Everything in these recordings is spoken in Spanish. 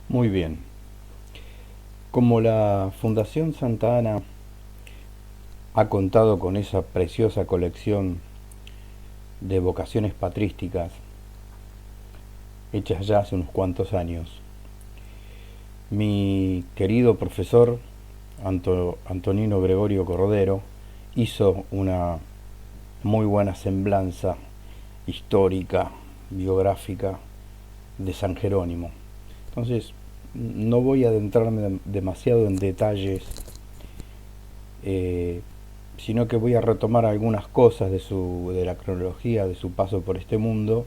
Muy bien. Como la Fundación Santa Ana ha contado con esa preciosa colección de vocaciones patrísticas hechas ya hace unos cuantos años, mi querido profesor Antonino Gregorio Cordero hizo una muy buena semblanza histórica, biográfica de San Jerónimo. Entonces, no voy a adentrarme demasiado en detalles, eh, sino que voy a retomar algunas cosas de la cronología de su paso por este mundo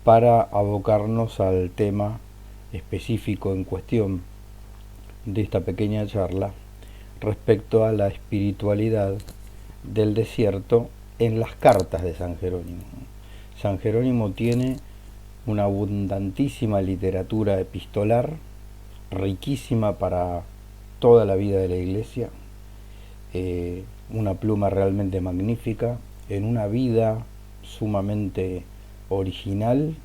para abocarnos al tema específico en cuestión de esta pequeña charla respecto a la espiritualidad del desierto en las cartas de San Jerónimo. San Jerónimo tiene una abundantísima literatura epistolar, riquísima para toda la vida de la Iglesia, una pluma realmente magnífica, en una vida sumamente original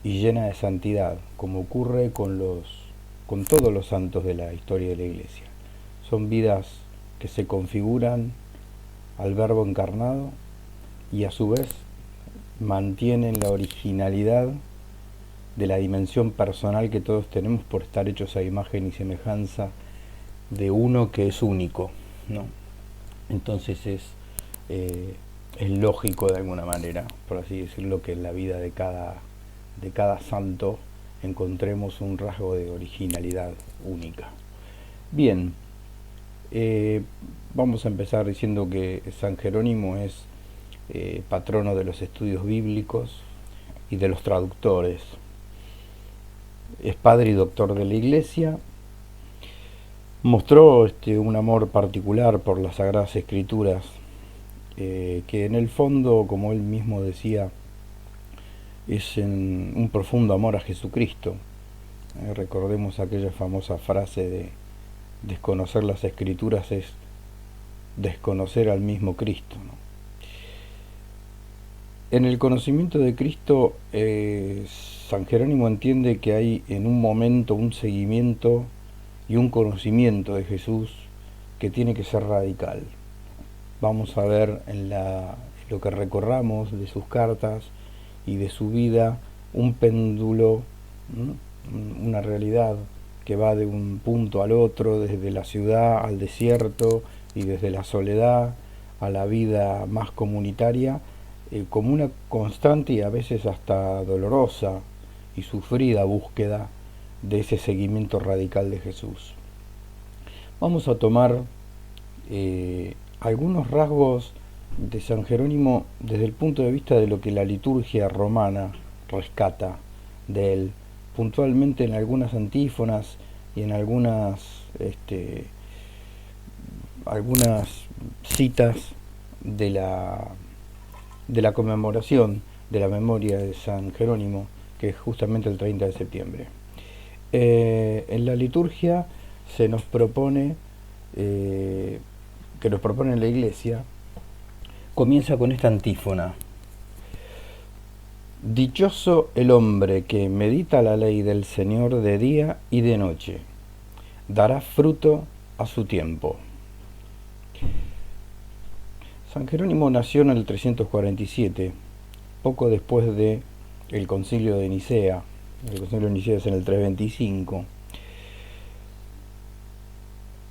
y llena de santidad, como ocurre con todos los santos de la historia de la Iglesia. Son vidas que se configuran al Verbo encarnado y a su vez mantienen la originalidad de la dimensión personal que todos tenemos por estar hechos a imagen y semejanza de uno que es único, ¿no? Entonces es lógico de alguna manera, por así decirlo, que en la vida de cada santo encontremos un rasgo de originalidad única. Bien, eh, vamos a empezar diciendo que San Jerónimo es patrono de los estudios bíblicos y de los traductores. Es padre y doctor de la Iglesia. Mostró un amor particular por las Sagradas Escrituras, que en el fondo, como él mismo decía, es un profundo amor a Jesucristo. Recordemos aquella famosa frase de desconocer las Escrituras es desconocer al mismo Cristo, ¿no? En el conocimiento de Cristo, San Jerónimo entiende que hay en un momento un seguimiento y un conocimiento de Jesús que tiene que ser radical. Vamos a ver en lo que recorramos de sus cartas y de su vida un péndulo, una realidad que va de un punto al otro, desde la ciudad al desierto y desde la soledad a la vida más comunitaria, como una constante y a veces hasta dolorosa y sufrida búsqueda de ese seguimiento radical de Jesús. Vamos a tomar algunos rasgos de San Jerónimo desde el punto de vista de lo que la liturgia romana rescata de él, puntualmente en algunas antífonas y en algunas citas de de la conmemoración de la memoria de San Jerónimo, que es justamente el 30 de septiembre. En la liturgia se nos propone, que nos propone la Iglesia, comienza con esta antífona: dichoso el hombre que medita la ley del Señor de día y de noche, dará fruto a su tiempo. San Jerónimo nació en el 347, poco después de el concilio de Nicea. El concilio de Nicea es en el 325.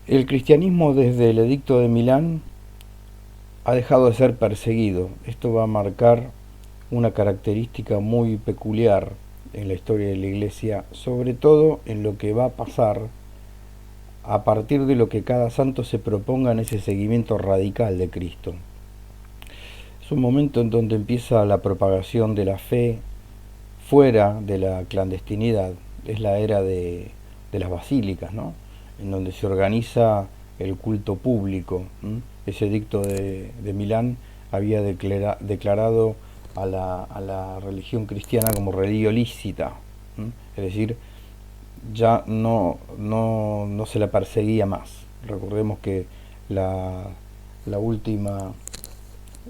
El cristianismo desde el edicto de Milán ha dejado de ser perseguido. Esto va a marcar una característica muy peculiar en la historia de la Iglesia, sobre todo en lo que va a pasar a partir de lo que cada santo se proponga en ese seguimiento radical de Cristo. Es un momento en donde empieza la propagación de la fe fuera de la clandestinidad. Es la era de las basílicas, ¿no? En donde se organiza el culto público. Ese edicto de Milán había declarado a la religión cristiana como religión lícita, es decir, ya no se la perseguía más. Recordemos que la última,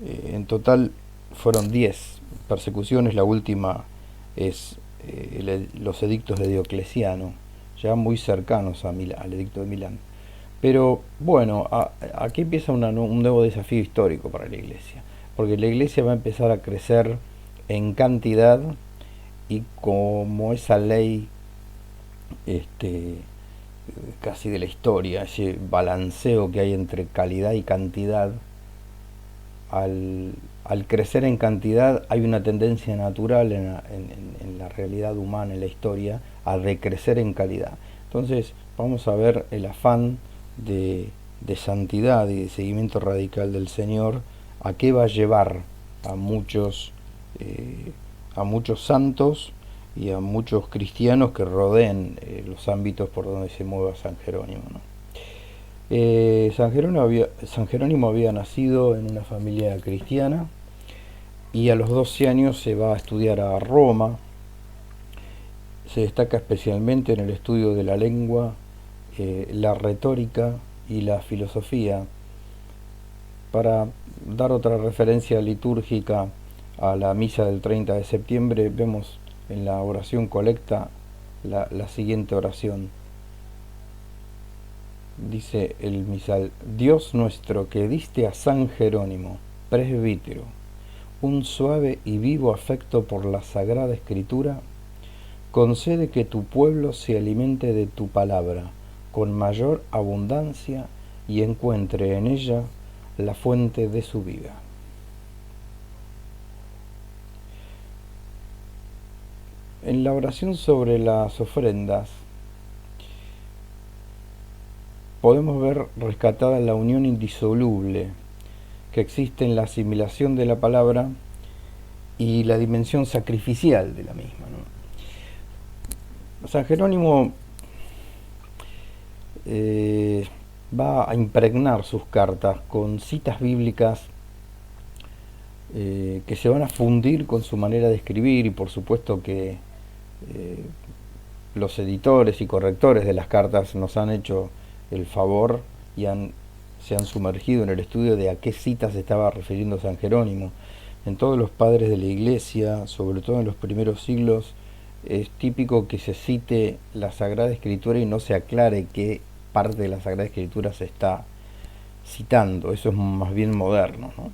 en total fueron 10 persecuciones, la última es los edictos de Diocleciano, ya muy cercanos a al Edicto de Milán. Pero bueno, aquí empieza un nuevo desafío histórico para la Iglesia, porque la Iglesia va a empezar a crecer en cantidad y como esa ley este, casi de la historia, ese balanceo que hay entre calidad y cantidad, al crecer en cantidad hay una tendencia natural en la realidad humana, en la historia, a decrecer en calidad. Entonces vamos a ver el afán de santidad y de seguimiento radical del Señor, a qué va a llevar a eh, a muchos santos y a muchos cristianos que rodeen los ámbitos por donde se mueva San Jerónimo, ¿no? San Jerónimo había nacido en una familia cristiana y a los 12 años se va a estudiar a Roma. Se destaca especialmente en el estudio de la lengua, la retórica y la filosofía. Para dar otra referencia litúrgica a la misa del 30 de septiembre, vemos en la oración colecta la siguiente oración. Dice el misal: Dios nuestro, que diste a San Jerónimo, presbítero, un suave y vivo afecto por la Sagrada Escritura, concede que tu pueblo se alimente de tu palabra con mayor abundancia y encuentre en ella la fuente de su vida. En la oración sobre las ofrendas podemos ver rescatada la unión indisoluble que existe en la asimilación de la palabra y la dimensión sacrificial de la misma, ¿no? San Jerónimo va a impregnar sus cartas con citas bíblicas que se van a fundir con su manera de escribir, y por supuesto que los editores y correctores de las cartas nos han hecho el favor y se han sumergido en el estudio de a qué citas se estaba refiriendo San Jerónimo. En todos los padres de la Iglesia, sobre todo en los primeros siglos, es típico que se cite la Sagrada Escritura y no se aclare qué parte de la Sagrada Escritura se está citando. Eso es más bien moderno, ¿no?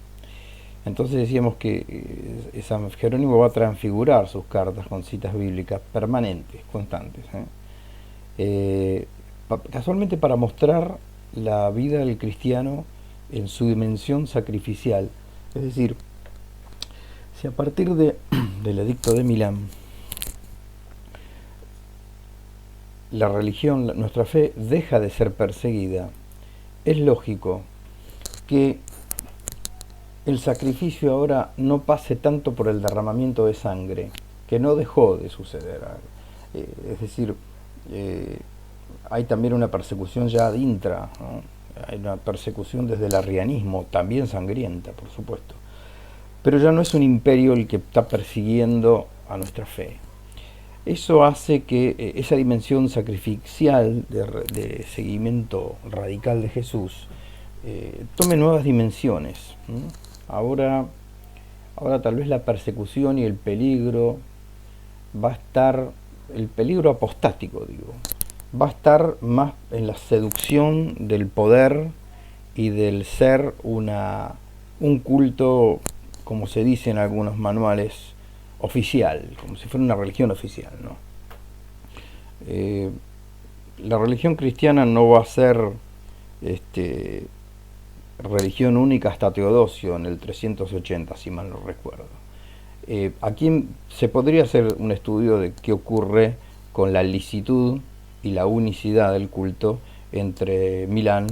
Entonces decíamos que San Jerónimo va a transfigurar sus cartas con citas bíblicas permanentes, constantes, casualmente para mostrar la vida del cristiano en su dimensión sacrificial. Es decir, si a partir del Edicto de Milán la religión, nuestra fe deja de ser perseguida, es lógico que el sacrificio ahora no pase tanto por el derramamiento de sangre, que no dejó de suceder. Es decir, hay también una persecución ya ad intra, ¿no? Hay una persecución desde el arrianismo, también sangrienta, por supuesto. Pero ya no es un imperio el que está persiguiendo a nuestra fe. Eso hace que esa dimensión sacrificial de seguimiento radical de Jesús tome nuevas dimensiones. Ahora tal vez la persecución y el peligro va a estar, el peligro apostático, digo, va a estar más en la seducción del poder y del ser un culto, como se dice en algunos manuales, oficial, como si fuera una religión oficial, ¿no? La religión cristiana no va a ser religión única hasta Teodosio en el 380, si mal no recuerdo. Aquí se podría hacer un estudio de qué ocurre con la licitud y la unicidad del culto entre Milán,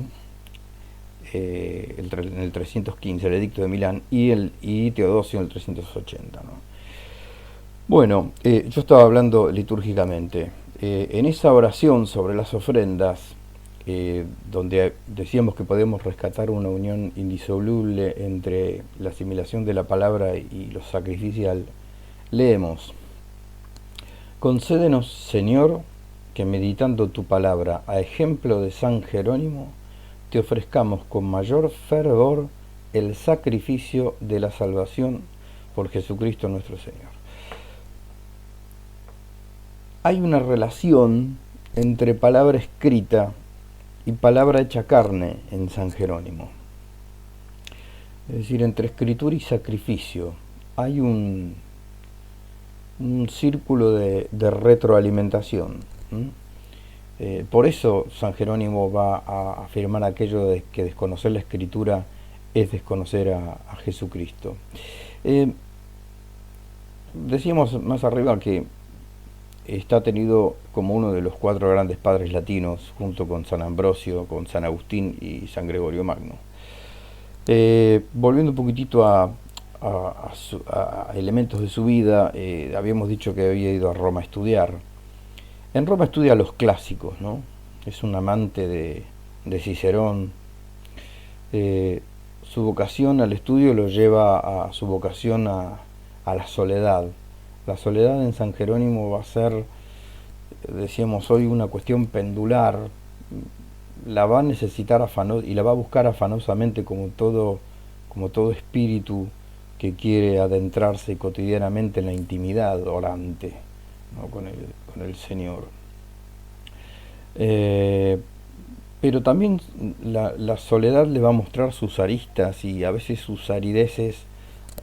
en el 315, el Edicto de Milán, y Teodosio en el 380, ¿no? Bueno, yo estaba hablando litúrgicamente. En esa oración sobre las ofrendas, donde decíamos que podemos rescatar una unión indisoluble entre la asimilación de la palabra y lo sacrificial, leemos: Concédenos, Señor, que meditando tu palabra a ejemplo de San Jerónimo, te ofrezcamos con mayor fervor el sacrificio de la salvación por Jesucristo nuestro Señor. Hay una relación entre palabra escrita y palabra hecha carne en San Jerónimo. Es decir, entre escritura y sacrificio hay un círculo de retroalimentación. Por eso San Jerónimo va a afirmar aquello de que desconocer la escritura es desconocer a Jesucristo. Decíamos más arriba que está tenido como uno de los 4 grandes padres latinos, junto con San Ambrosio, con San Agustín y San Gregorio Magno. Volviendo un poquitito a elementos de su vida, habíamos dicho que había ido a Roma a estudiar. En Roma estudia los clásicos, ¿no? Es un amante de Cicerón. Su vocación al estudio lo lleva a su vocación a la soledad. La soledad en San Jerónimo va a ser, decíamos hoy, una cuestión pendular. La va a necesitar y la va a buscar afanosamente como todo espíritu que quiere adentrarse cotidianamente en la intimidad orante, ¿no? con el Señor. Pero también la soledad le va a mostrar sus aristas y a veces sus arideces.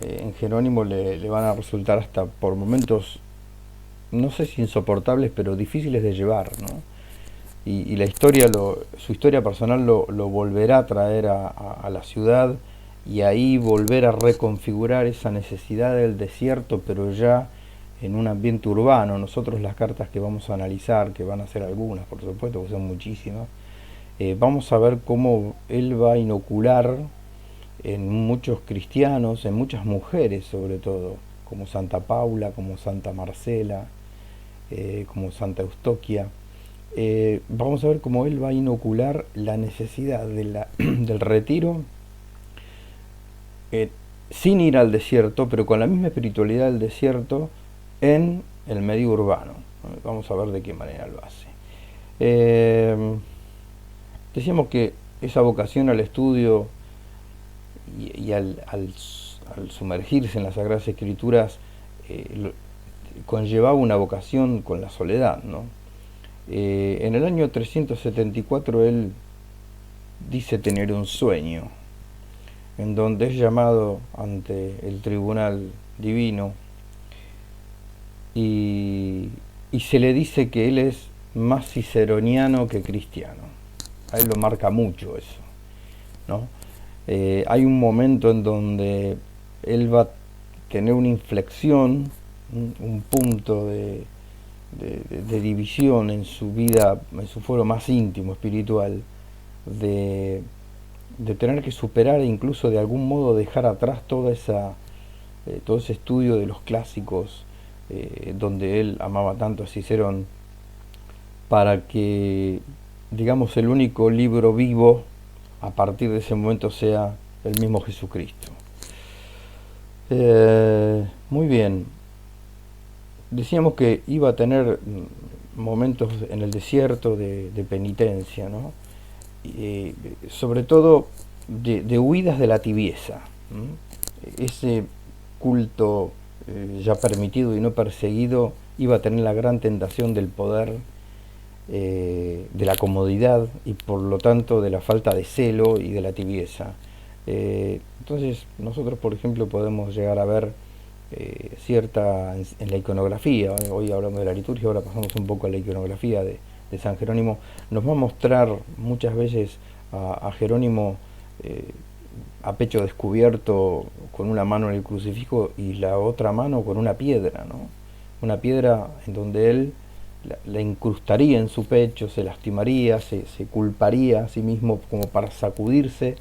En Jerónimo le van a resultar hasta por momentos, no sé si insoportables, pero difíciles de llevar, ¿no? Y la historia, su historia personal lo volverá a traer a la ciudad, y ahí volver a reconfigurar esa necesidad del desierto, pero ya en un ambiente urbano. Nosotros las cartas que vamos a analizar, que van a ser algunas, por supuesto, que son muchísimas, vamos a ver cómo él va a inocular en muchos cristianos, en muchas mujeres sobre todo, como Santa Paula, como Santa Marcela, como Santa Eustoquia. Vamos a ver cómo él va a inocular la necesidad del retiro, sin ir al desierto, pero con la misma espiritualidad del desierto en el medio urbano. Vamos a ver de qué manera lo hace. Decíamos que esa vocación al estudio y al sumergirse en las Sagradas Escrituras conllevaba una vocación con la soledad, ¿no? En el año 374 él dice tener un sueño en donde es llamado ante el tribunal divino y se le dice que él es más ciceroniano que cristiano. A él lo marca mucho eso, ¿no? Hay un momento en donde él va a tener una inflexión, un punto de división en su vida, en su foro más íntimo, espiritual, de tener que superar e incluso de algún modo dejar atrás todo ese estudio de los clásicos, donde él amaba tanto a Cicerón, para que, digamos, el único libro vivo a partir de ese momento sea el mismo Jesucristo. Muy bien. Decíamos que iba a tener momentos en el desierto de penitencia, ¿no? Sobre todo de huidas de la tibieza. Ese culto ya permitido y no perseguido iba a tener la gran tentación del poder, de la comodidad y por lo tanto de la falta de celo y de la tibieza. Entonces nosotros, por ejemplo, podemos llegar a ver cierta en la iconografía. Hoy hablamos de la liturgia, ahora pasamos un poco a la iconografía de San Jerónimo. Nos va a mostrar muchas veces a Jerónimo a pecho descubierto, con una mano en el crucifijo y la otra mano con una piedra, ¿no? Una piedra en donde él la incrustaría en su pecho, se lastimaría, se culparía a sí mismo como para sacudirse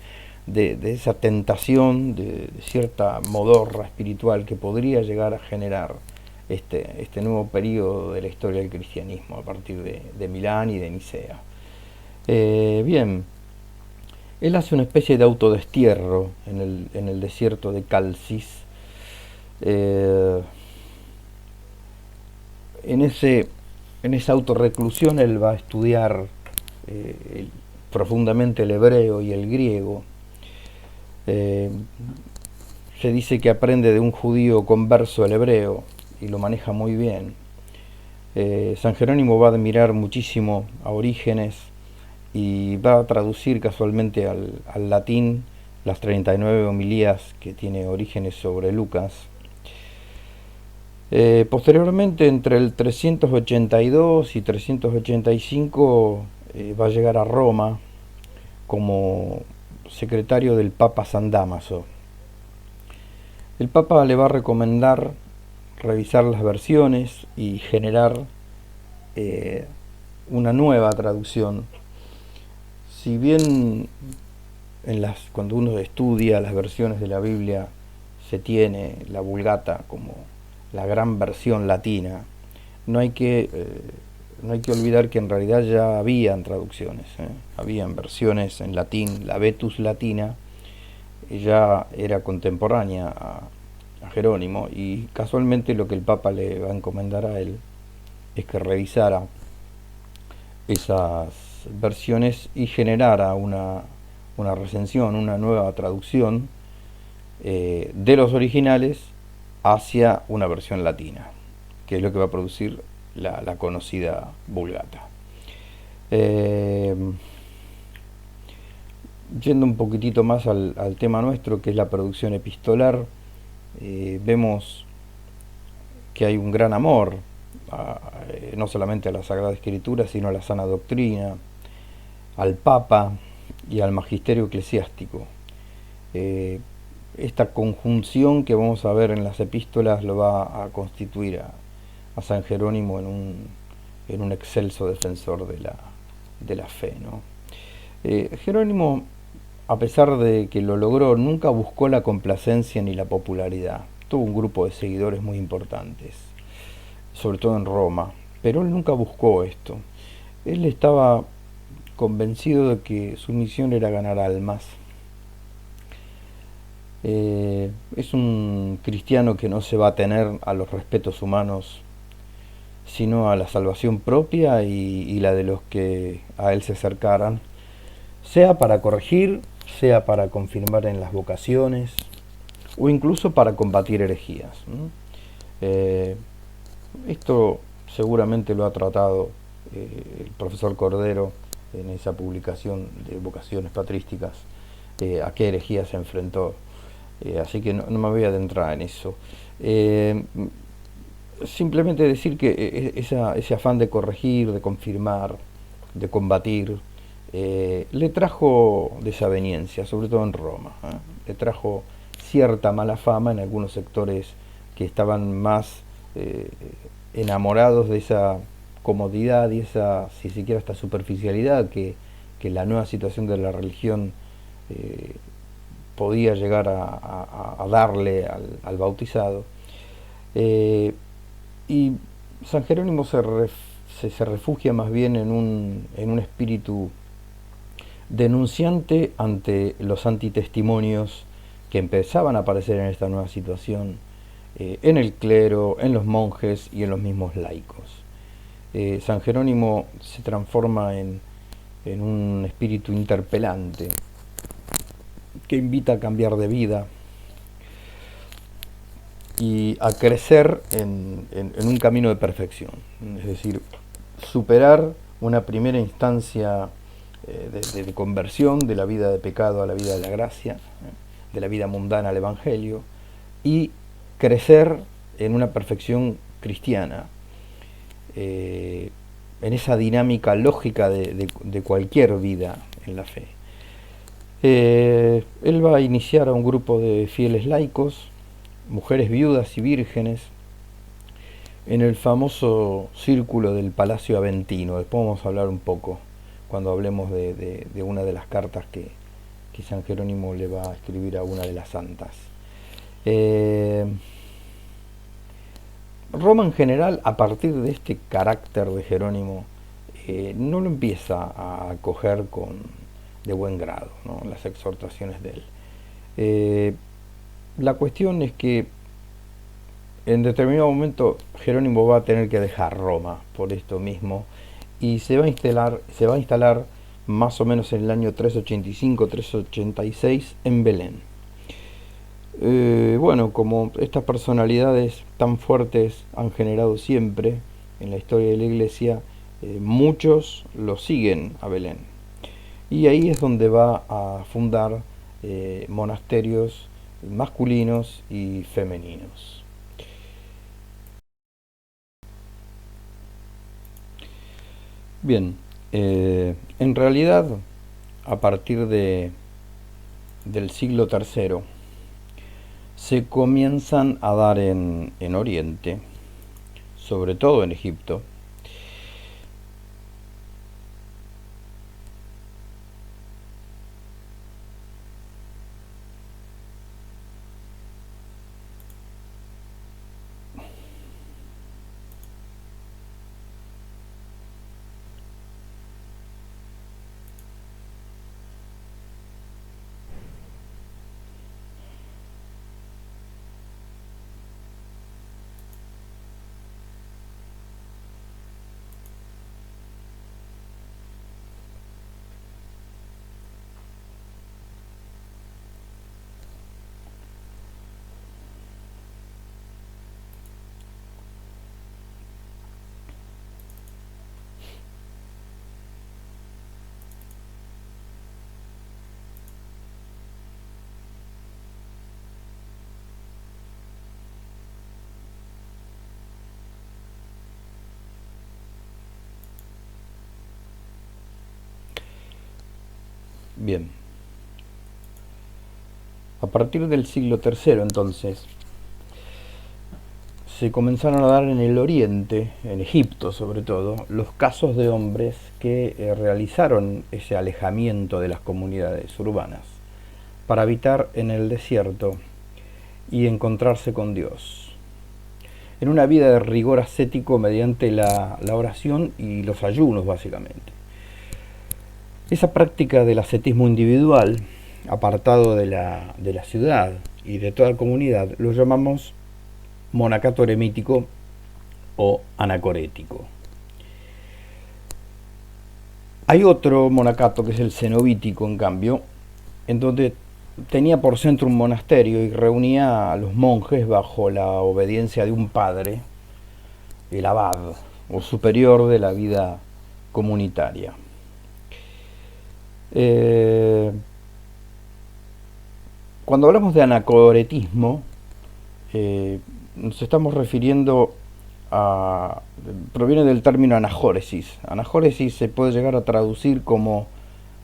de esa tentación, de cierta modorra espiritual que podría llegar a generar este nuevo periodo de la historia del cristianismo a partir de Milán y de Nicea. Bien, él hace una especie de autodestierro en el desierto de Calcis. En esa autorreclusión él va a estudiar profundamente el hebreo y el griego. Se dice que aprende de un judío converso el hebreo y lo maneja muy bien. San Jerónimo va a admirar muchísimo a Orígenes y va a traducir casualmente al latín las 39 homilías que tiene Orígenes sobre Lucas. Posteriormente, entre el 382 y 385, va a llegar a Roma como secretario del Papa San Dámaso. El Papa le va a recomendar revisar las versiones y generar una nueva traducción. Si bien cuando uno estudia las versiones de la Biblia se tiene la Vulgata como la gran versión latina, no hay que olvidar que en realidad ya habían traducciones, habían versiones en latín. La Vetus Latina ya era contemporánea a Jerónimo, y casualmente lo que el Papa le va a encomendar a él es que revisara esas versiones y generara una recensión, una nueva traducción de los originales hacia una versión latina, que es lo que va a producir la conocida Vulgata. Yendo un poquitito más al tema nuestro, que es la producción epistolar, vemos que hay un gran amor no solamente a la Sagrada Escritura, sino a la sana doctrina, al Papa y al magisterio eclesiástico. Esta conjunción que vamos a ver en las epístolas lo va a constituir a San Jerónimo en un excelso defensor de la fe, ¿no? Jerónimo, a pesar de que lo logró, nunca buscó la complacencia ni la popularidad. Tuvo un grupo de seguidores muy importantes, sobre todo en Roma, pero él nunca buscó esto. Él estaba convencido de que su misión era ganar almas. Es un cristiano que no se va a tener a los respetos humanos, sino a la salvación propia y la de los que a él se acercaran, sea para corregir, sea para confirmar en las vocaciones, o incluso para combatir herejías, ¿no? Esto seguramente lo ha tratado el profesor Cordero en esa publicación de Vocaciones Patrísticas, a qué herejía se enfrentó, así que no me voy a adentrar en eso. Simplemente decir que ese afán de corregir, de confirmar, de combatir, le trajo desaveniencia, sobre todo en Roma, le trajo cierta mala fama en algunos sectores que estaban más enamorados de esa comodidad y esa, si se quiere, hasta superficialidad que la nueva situación de la religión podía llegar a darle al bautizado. Y San Jerónimo se refugia más bien en un espíritu denunciante ante los antitestimonios que empezaban a aparecer en esta nueva situación, en el clero, en los monjes y en los mismos laicos. San Jerónimo se transforma en un espíritu interpelante que invita a cambiar de vida y a crecer en un camino de perfección, es decir, superar una primera instancia de conversión de la vida de pecado a la vida de la gracia, de la vida mundana al Evangelio, y crecer en una perfección cristiana, en esa dinámica lógica de cualquier vida en la fe. Él va a iniciar a un grupo de fieles laicos, mujeres viudas y vírgenes, en el famoso círculo del Palacio Aventino. Después vamos a hablar un poco cuando hablemos de una de las cartas que San Jerónimo le va a escribir a una de las santas. Roma en general, a partir de este carácter de Jerónimo, no lo empieza a acoger de buen grado, ¿no?, las exhortaciones de él. La cuestión es que en determinado momento Jerónimo va a tener que dejar Roma por esto mismo, y se va a instalar más o menos en el año 385-386 en Belén. Bueno, como estas personalidades tan fuertes han generado siempre en la historia de la Iglesia, muchos lo siguen a Belén. Y ahí es donde va a fundar monasterios masculinos y femeninos. Bien, en realidad, a partir del siglo III, se comienzan a dar en Oriente, sobre todo en Egipto, bien, a partir del siglo III entonces, se comenzaron a dar en el Oriente, en Egipto sobre todo, los casos de hombres que realizaron ese alejamiento de las comunidades urbanas para habitar en el desierto y encontrarse con Dios, en una vida de rigor ascético mediante la oración y los ayunos básicamente. Esa práctica del ascetismo individual, apartado de la ciudad y de toda comunidad, lo llamamos monacato eremítico o anacorético. Hay otro monacato que es el cenobítico, en cambio, en donde tenía por centro un monasterio y reunía a los monjes bajo la obediencia de un padre, el abad o superior de la vida comunitaria. Cuando hablamos de anacoretismo, nos estamos refiriendo proviene del término anajóresis. Anajóresis se puede llegar a traducir como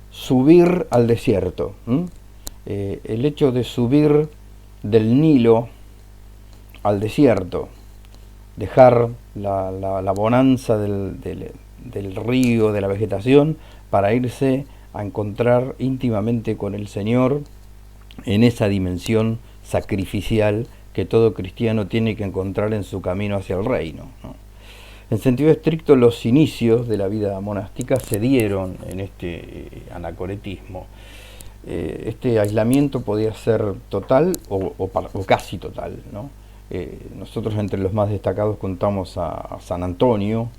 subir al desierto. El hecho de subir del Nilo al desierto, dejar la bonanza del río, de la vegetación, para irse a encontrar íntimamente con el Señor en esa dimensión sacrificial que todo cristiano tiene que encontrar en su camino hacia el reino, ¿no? En sentido estricto, los inicios de la vida monástica se dieron en este anacoretismo. Este aislamiento podía ser total o casi total, ¿no? Nosotros entre los más destacados contamos a San Antonio,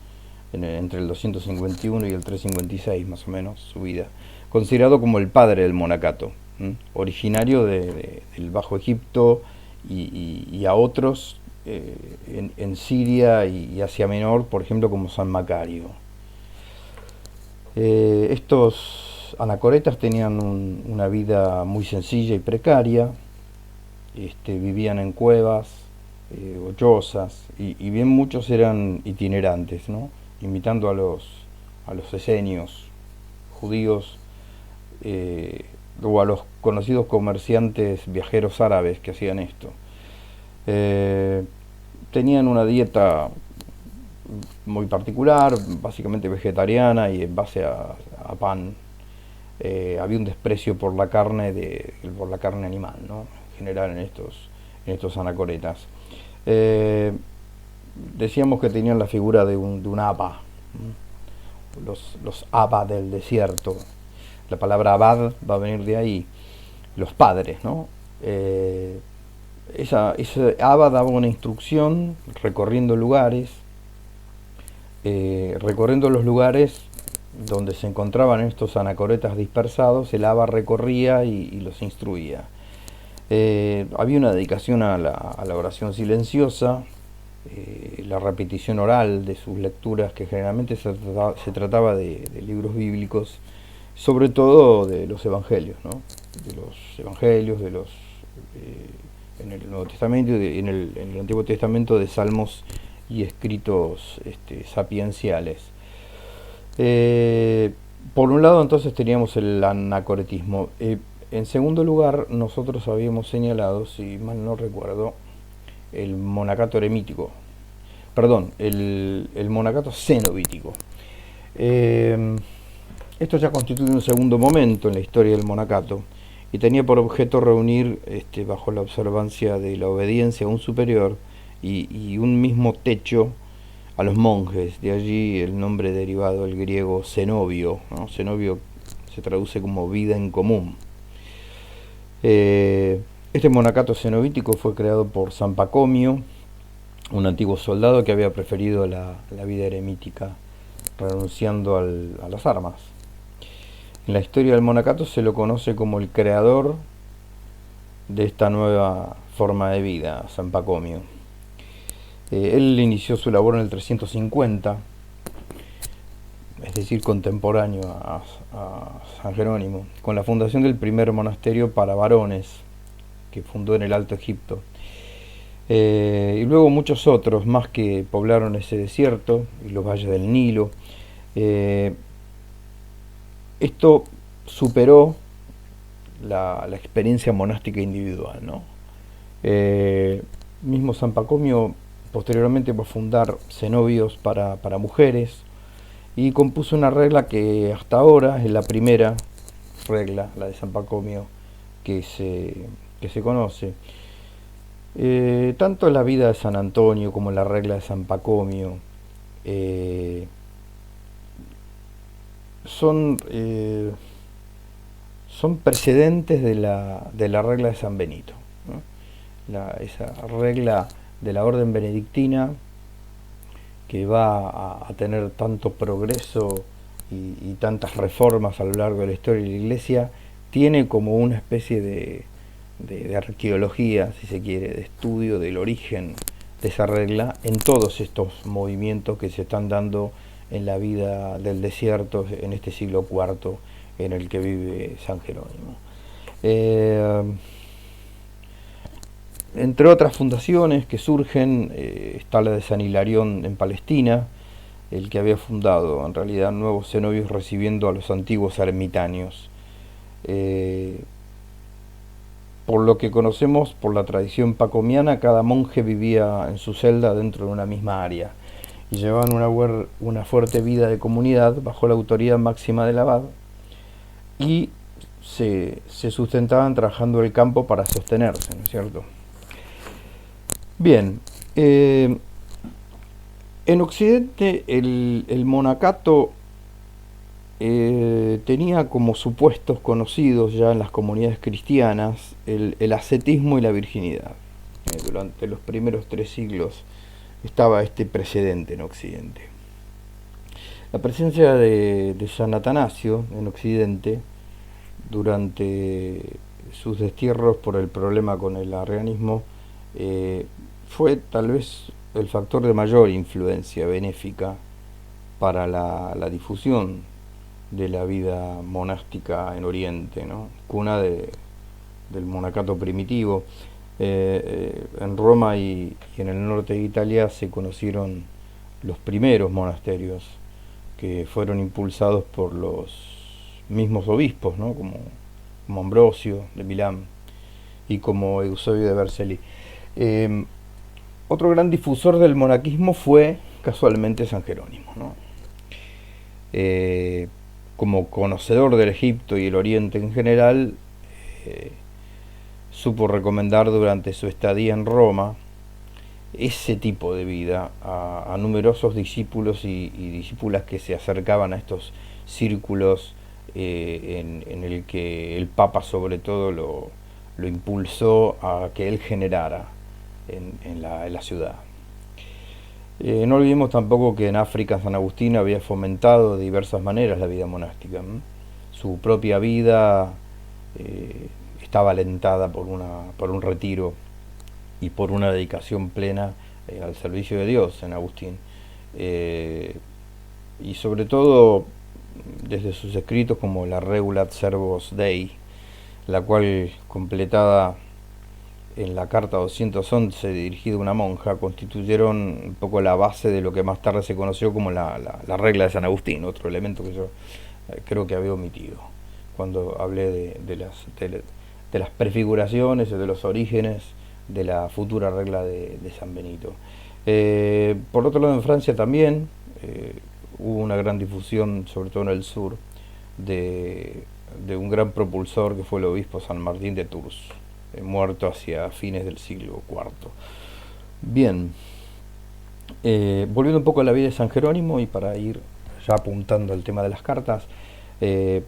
entre el 251 y el 356 más o menos, su vida, considerado como el padre del monacato, originario del Bajo Egipto, y a otros en Siria y Asia Menor, por ejemplo, como San Macario. Estos anacoretas tenían una vida muy sencilla y precaria, vivían en cuevas o chozas, y bien muchos eran itinerantes, ¿no? Imitando a los esenios judíos, o a los conocidos comerciantes viajeros árabes que hacían esto. Tenían una dieta muy particular, básicamente vegetariana y en base a pan. Había un desprecio por la carne animal, ¿no? En general en estos anacoretas. Decíamos que tenían la figura de un abba, los abba del desierto. La palabra abad va a venir de ahí, los padres, ¿no? Ese abba daba una instrucción recorriendo los lugares donde se encontraban estos anacoretas dispersados. El abba recorría y los instruía. Había una dedicación a la oración silenciosa, la repetición oral de sus lecturas, que generalmente se trataba de libros bíblicos, sobre todo de los evangelios, ¿no? De los evangelios, en el Nuevo Testamento y en el Antiguo Testamento, de salmos y escritos sapienciales. Por un lado, entonces, teníamos el anacoretismo. En segundo lugar, nosotros habíamos señalado, si mal no recuerdo, el monacato eremítico. Perdón, el monacato cenobítico. Esto ya constituye un segundo momento en la historia del monacato y tenía por objeto reunir, bajo la observancia de la obediencia a un superior y un mismo techo, a los monjes. De allí el nombre derivado del griego cenobio, ¿no? Cenobio se traduce como vida en común. Este monacato cenobítico fue creado por San Pacomio, un antiguo soldado que había preferido la vida eremítica, renunciando a las armas. En la historia del monacato se lo conoce como el creador de esta nueva forma de vida, San Pacomio. Él inició su labor en el 350, es decir, contemporáneo a San Jerónimo, con la fundación del primer monasterio para varones, que fundó en el Alto Egipto. Y luego muchos otros más que poblaron ese desierto y los valles del Nilo. Esto superó la experiencia monástica individual, ¿no? Mismo San Pacomio posteriormente va a fundar cenobios para mujeres y compuso una regla que hasta ahora es la primera regla, la de San Pacomio, que se conoce. Tanto la vida de San Antonio como la regla de San Pacomio son precedentes de la regla de San Benito, ¿no? Esa regla de la orden benedictina, que va a tener tanto progreso y tantas reformas a lo largo de la historia de la Iglesia, tiene como una especie de arqueología, si se quiere, de estudio del origen de esa regla en todos estos movimientos que se están dando en la vida del desierto en este siglo IV en el que vive San Jerónimo. Entre otras fundaciones que surgen, está la de San Hilarión en Palestina, el que había fundado en realidad nuevos cenobios recibiendo a los antiguos ermitaños. Por lo que conocemos por la tradición pacomiana, cada monje vivía en su celda dentro de una misma área y llevaban una fuerte vida de comunidad bajo la autoridad máxima del abad, y se sustentaban trabajando el campo para sostenerse, ¿no es cierto? Bien, en Occidente el monacato tenía como supuestos conocidos ya en las comunidades cristianas el ascetismo y la virginidad. Durante los primeros 3 siglos estaba este precedente en Occidente. La presencia de San Atanasio en Occidente durante sus destierros por el problema con el arrianismo fue tal vez el factor de mayor influencia benéfica para la difusión de la vida monástica en Oriente, ¿no? Cuna del monacato primitivo. En Roma y en el norte de Italia se conocieron los primeros monasterios que fueron impulsados por los mismos obispos, ¿no? como Ambrosio de Milán y como Eusebio de Vercelli. Otro gran difusor del monaquismo fue casualmente San Jerónimo, ¿no? Como conocedor del Egipto y el Oriente en general, supo recomendar durante su estadía en Roma ese tipo de vida a numerosos discípulos y discípulas que se acercaban a estos círculos en el que el Papa sobre todo lo impulsó a que él generara en la ciudad. No olvidemos tampoco que en África San Agustín había fomentado de diversas maneras la vida monástica. Su propia vida estaba alentada por un retiro y por una dedicación plena al servicio de Dios, San Agustín. Y sobre todo desde sus escritos como la Regulat Servos Dei, la cual, completada en la carta 211 dirigida a una monja, constituyeron un poco la base de lo que más tarde se conoció como la regla de San Agustín, otro elemento que yo creo que había omitido cuando hablé de las prefiguraciones y de los orígenes de la futura regla de San Benito. Por otro lado, en Francia también hubo una gran difusión, sobre todo en el sur, de un gran propulsor que fue el obispo San Martín de Tours, muerto hacia fines del siglo IV. Bien, volviendo un poco a la vida de San Jerónimo y para ir ya apuntando al tema de las cartas, él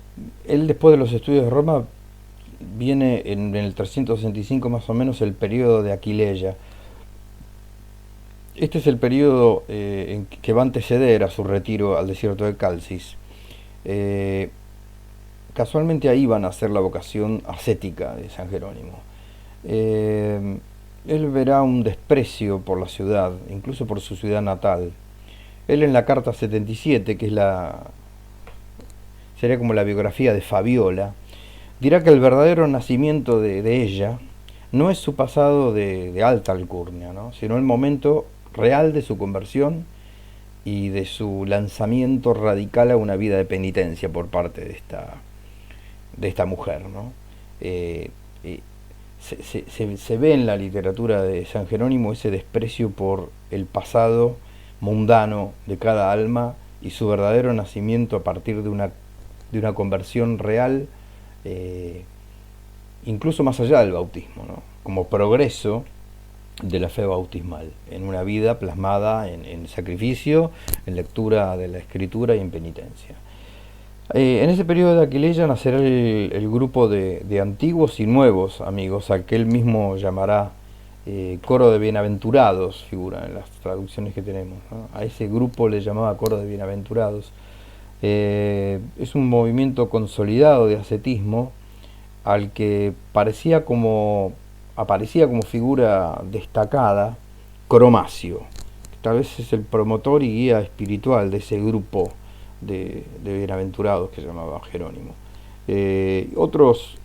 después de los estudios de Roma viene en el 365 más o menos el periodo de Aquileia. Este es el periodo que va a anteceder a su retiro al desierto de Calcis. Casualmente ahí van a ser la vocación ascética de San Jerónimo. Él verá un desprecio por la ciudad, incluso por su ciudad natal. Él en la carta 77, que es sería como la biografía de Fabiola, dirá que el verdadero nacimiento de ella no es su pasado de alta alcurnia, ¿no?, sino el momento real de su conversión y de su lanzamiento radical a una vida de penitencia por parte de esta mujer, ¿no? Se ve en la literatura de San Jerónimo ese desprecio por el pasado mundano de cada alma y su verdadero nacimiento a partir de una conversión real, incluso más allá del bautismo, ¿no?, como progreso de la fe bautismal, en una vida plasmada en sacrificio, en lectura de la Escritura y en penitencia. En ese periodo de Aquileia nacerá el grupo de antiguos y nuevos amigos, al que él mismo llamará coro de bienaventurados, figura en las traducciones que tenemos, ¿no? A ese grupo le llamaba coro de bienaventurados. Es un movimiento consolidado de ascetismo al que aparecía como figura destacada Cromacio, que tal vez es el promotor y guía espiritual de ese grupo de bienaventurados que llamaba Jerónimo. Otros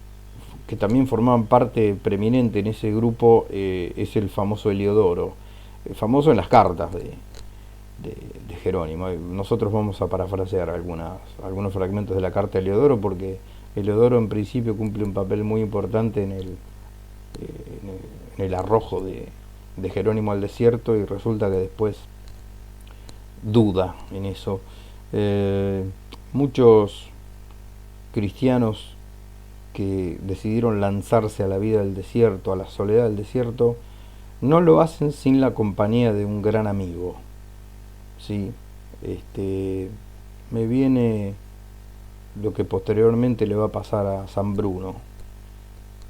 que también formaban parte preeminente en ese grupo es el famoso Heliodoro, famoso en las cartas de Jerónimo. Nosotros vamos a parafrasear algunos fragmentos de la carta de Heliodoro, porque Heliodoro en principio cumple un papel muy importante en el arrojo de Jerónimo al desierto, y resulta que después duda en eso. Muchos cristianos que decidieron lanzarse a la vida del desierto, a la soledad del desierto, no lo hacen sin la compañía de un gran amigo. ¿Sí? Me viene lo que posteriormente le va a pasar a San Bruno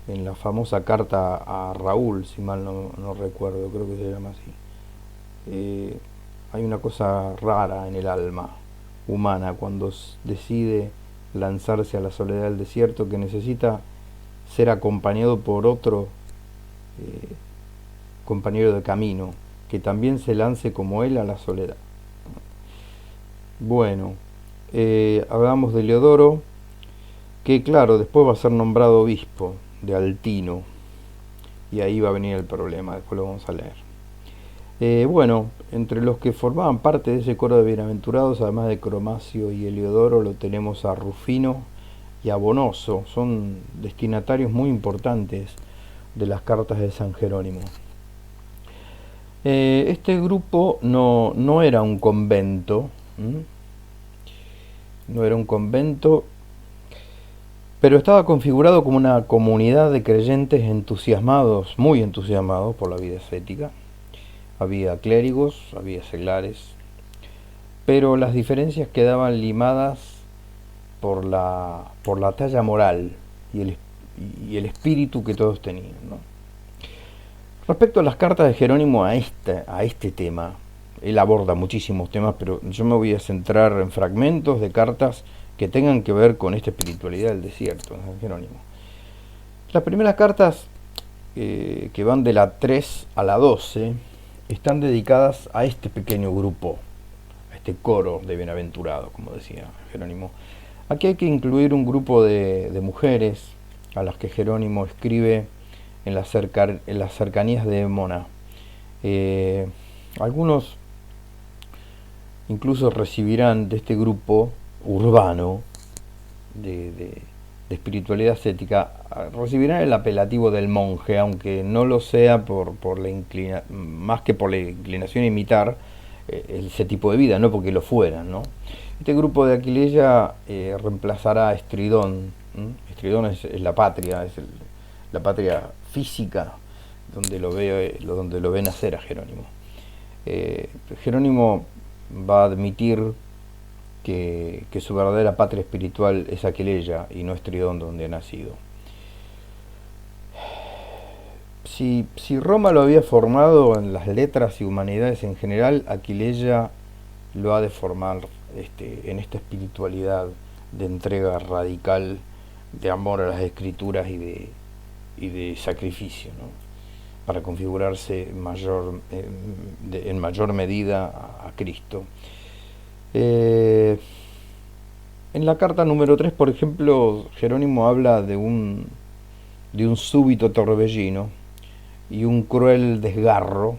en la famosa carta a Raúl, si mal no recuerdo, creo que se llama así. Hay una cosa rara en el alma humana cuando decide lanzarse a la soledad del desierto, que necesita ser acompañado por otro compañero de camino que también se lance como él a la soledad. Bueno, hablamos de Heliodoro, que claro, después va a ser nombrado obispo de Altino, y ahí va a venir el problema, después lo vamos a leer. Bueno, entre los que formaban parte de ese coro de bienaventurados, además de Cromacio y Heliodoro, lo tenemos a Rufino y a Bonoso. Son destinatarios muy importantes de las cartas de San Jerónimo. Este grupo no era un convento, pero estaba configurado como una comunidad de creyentes entusiasmados, muy entusiasmados por la vida ascética. Había clérigos, había seglares, pero las diferencias quedaban limadas por la talla moral y el espíritu que todos tenían, ¿no? Respecto a las cartas de Jerónimo a este tema, él aborda muchísimos temas, pero yo me voy a centrar en fragmentos de cartas que tengan que ver con esta espiritualidad del desierto de San Jerónimo. Las primeras cartas, que van de la 3 a la 12, están dedicadas a este pequeño grupo, a este coro de bienaventurados, como decía Jerónimo. Aquí hay que incluir un grupo de mujeres a las que Jerónimo escribe en las cercanías de Mona. Algunos incluso recibirán de este grupo urbano de espiritualidad ascética, recibirán el apelativo del monje, aunque no lo sea más que por la inclinación a imitar ese tipo de vida, no porque lo fueran, ¿no? Este grupo de Aquileia reemplazará a Estridón. Estridón es la patria, la patria física donde donde lo ve nacer a Jerónimo. Jerónimo va a admitir que su verdadera patria espiritual es Aquileia y no Estridón, donde ha nacido. Si Roma lo había formado en las letras y humanidades en general, Aquileia lo ha de formar en esta espiritualidad de entrega radical, de amor a las escrituras y de sacrificio, ¿no? Para configurarse en mayor medida a Cristo. En la carta número 3, por ejemplo, Jerónimo habla de un súbito torbellino y un cruel desgarro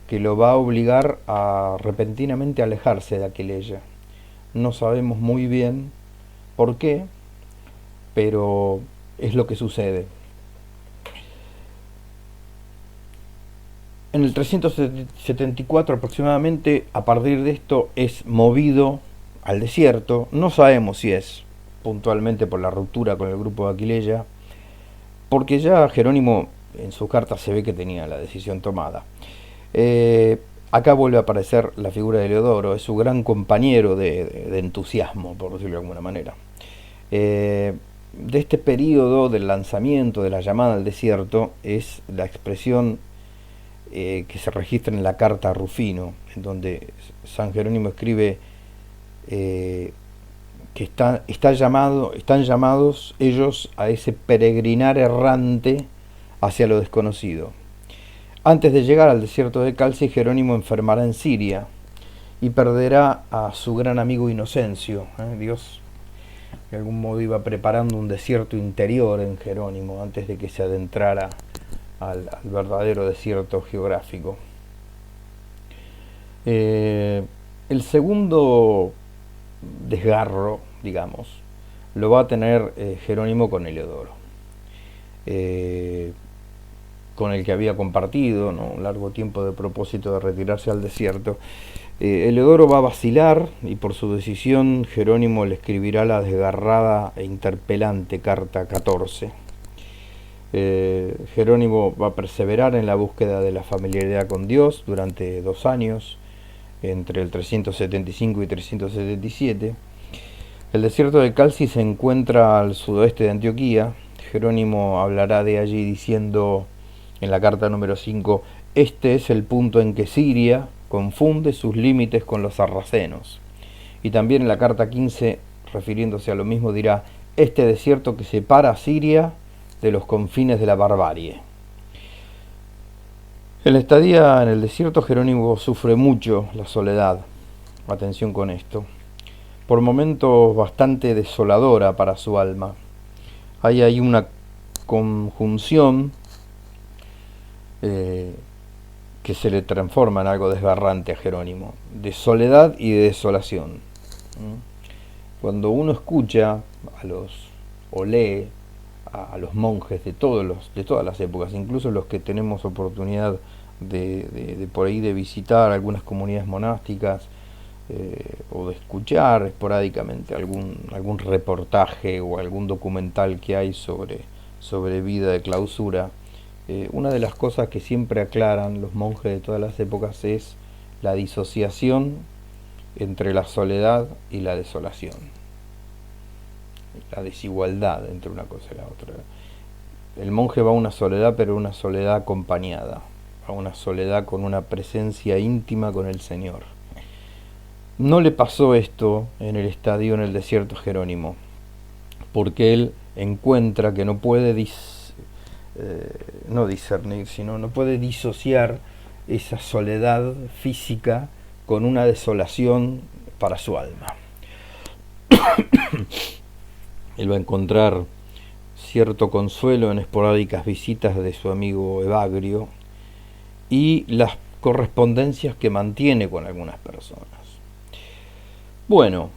que lo va a obligar a repentinamente alejarse de Aquileia. No sabemos muy bien por qué, pero es lo que sucede. En el 374 aproximadamente, a partir de esto, es movido al desierto. No sabemos si es puntualmente por la ruptura con el grupo de Aquileia, porque ya Jerónimo en sus cartas se ve que tenía la decisión tomada. Acá vuelve a aparecer la figura de Eleodoro, es su gran compañero de entusiasmo, por decirlo de alguna manera. De este periodo del lanzamiento de la llamada al desierto es la expresión que se registra en la carta a Rufino, en donde San Jerónimo escribe que están llamados ellos a ese peregrinar errante hacia lo desconocido. Antes de llegar al desierto de Calci, Jerónimo enfermará en Siria y perderá a su gran amigo Inocencio. Dios de algún modo iba preparando un desierto interior en Jerónimo antes de que se adentrara al verdadero desierto geográfico. El segundo desgarro, digamos, lo va a tener Jerónimo con Eleodoro, con el que había compartido, ¿no?, un largo tiempo de propósito de retirarse al desierto. Eleodoro va a vacilar y por su decisión Jerónimo le escribirá la desgarrada e interpelante carta 14. Jerónimo va a perseverar en la búsqueda de la familiaridad con Dios durante 2 años, entre el 375 y 377. El desierto de Calci se encuentra al sudoeste de Antioquía. Jerónimo hablará de allí diciendo en la carta número 5: este es el punto en que Siria confunde sus límites con los sarracenos. Y también en la carta 15, refiriéndose a lo mismo, dirá: este desierto que separa a Siria de los confines de la barbarie. En la estadía en el desierto, Jerónimo sufre mucho la soledad. Atención con esto. Por momentos bastante desoladora para su alma. Hay ahí una conjunción que se le transforma en algo desgarrante a Jerónimo, de soledad y de desolación. Cuando uno escucha o lee a los monjes de todas las épocas, incluso los que tenemos oportunidad de por ahí de visitar algunas comunidades monásticas, o de escuchar esporádicamente algún reportaje o algún documental que hay sobre vida de clausura, una de las cosas que siempre aclaran los monjes de todas las épocas es la disociación entre la soledad y la desolación, la desigualdad entre una cosa y la otra. El monje va a una soledad, pero una soledad acompañada, a una soledad con una presencia íntima con el Señor. No le pasó esto en el estadio en el desierto Jerónimo, porque él encuentra que no puede no puede disociar esa soledad física con una desolación para su alma. Él va a encontrar cierto consuelo en esporádicas visitas de su amigo Evagrio y las correspondencias que mantiene con algunas personas. Bueno,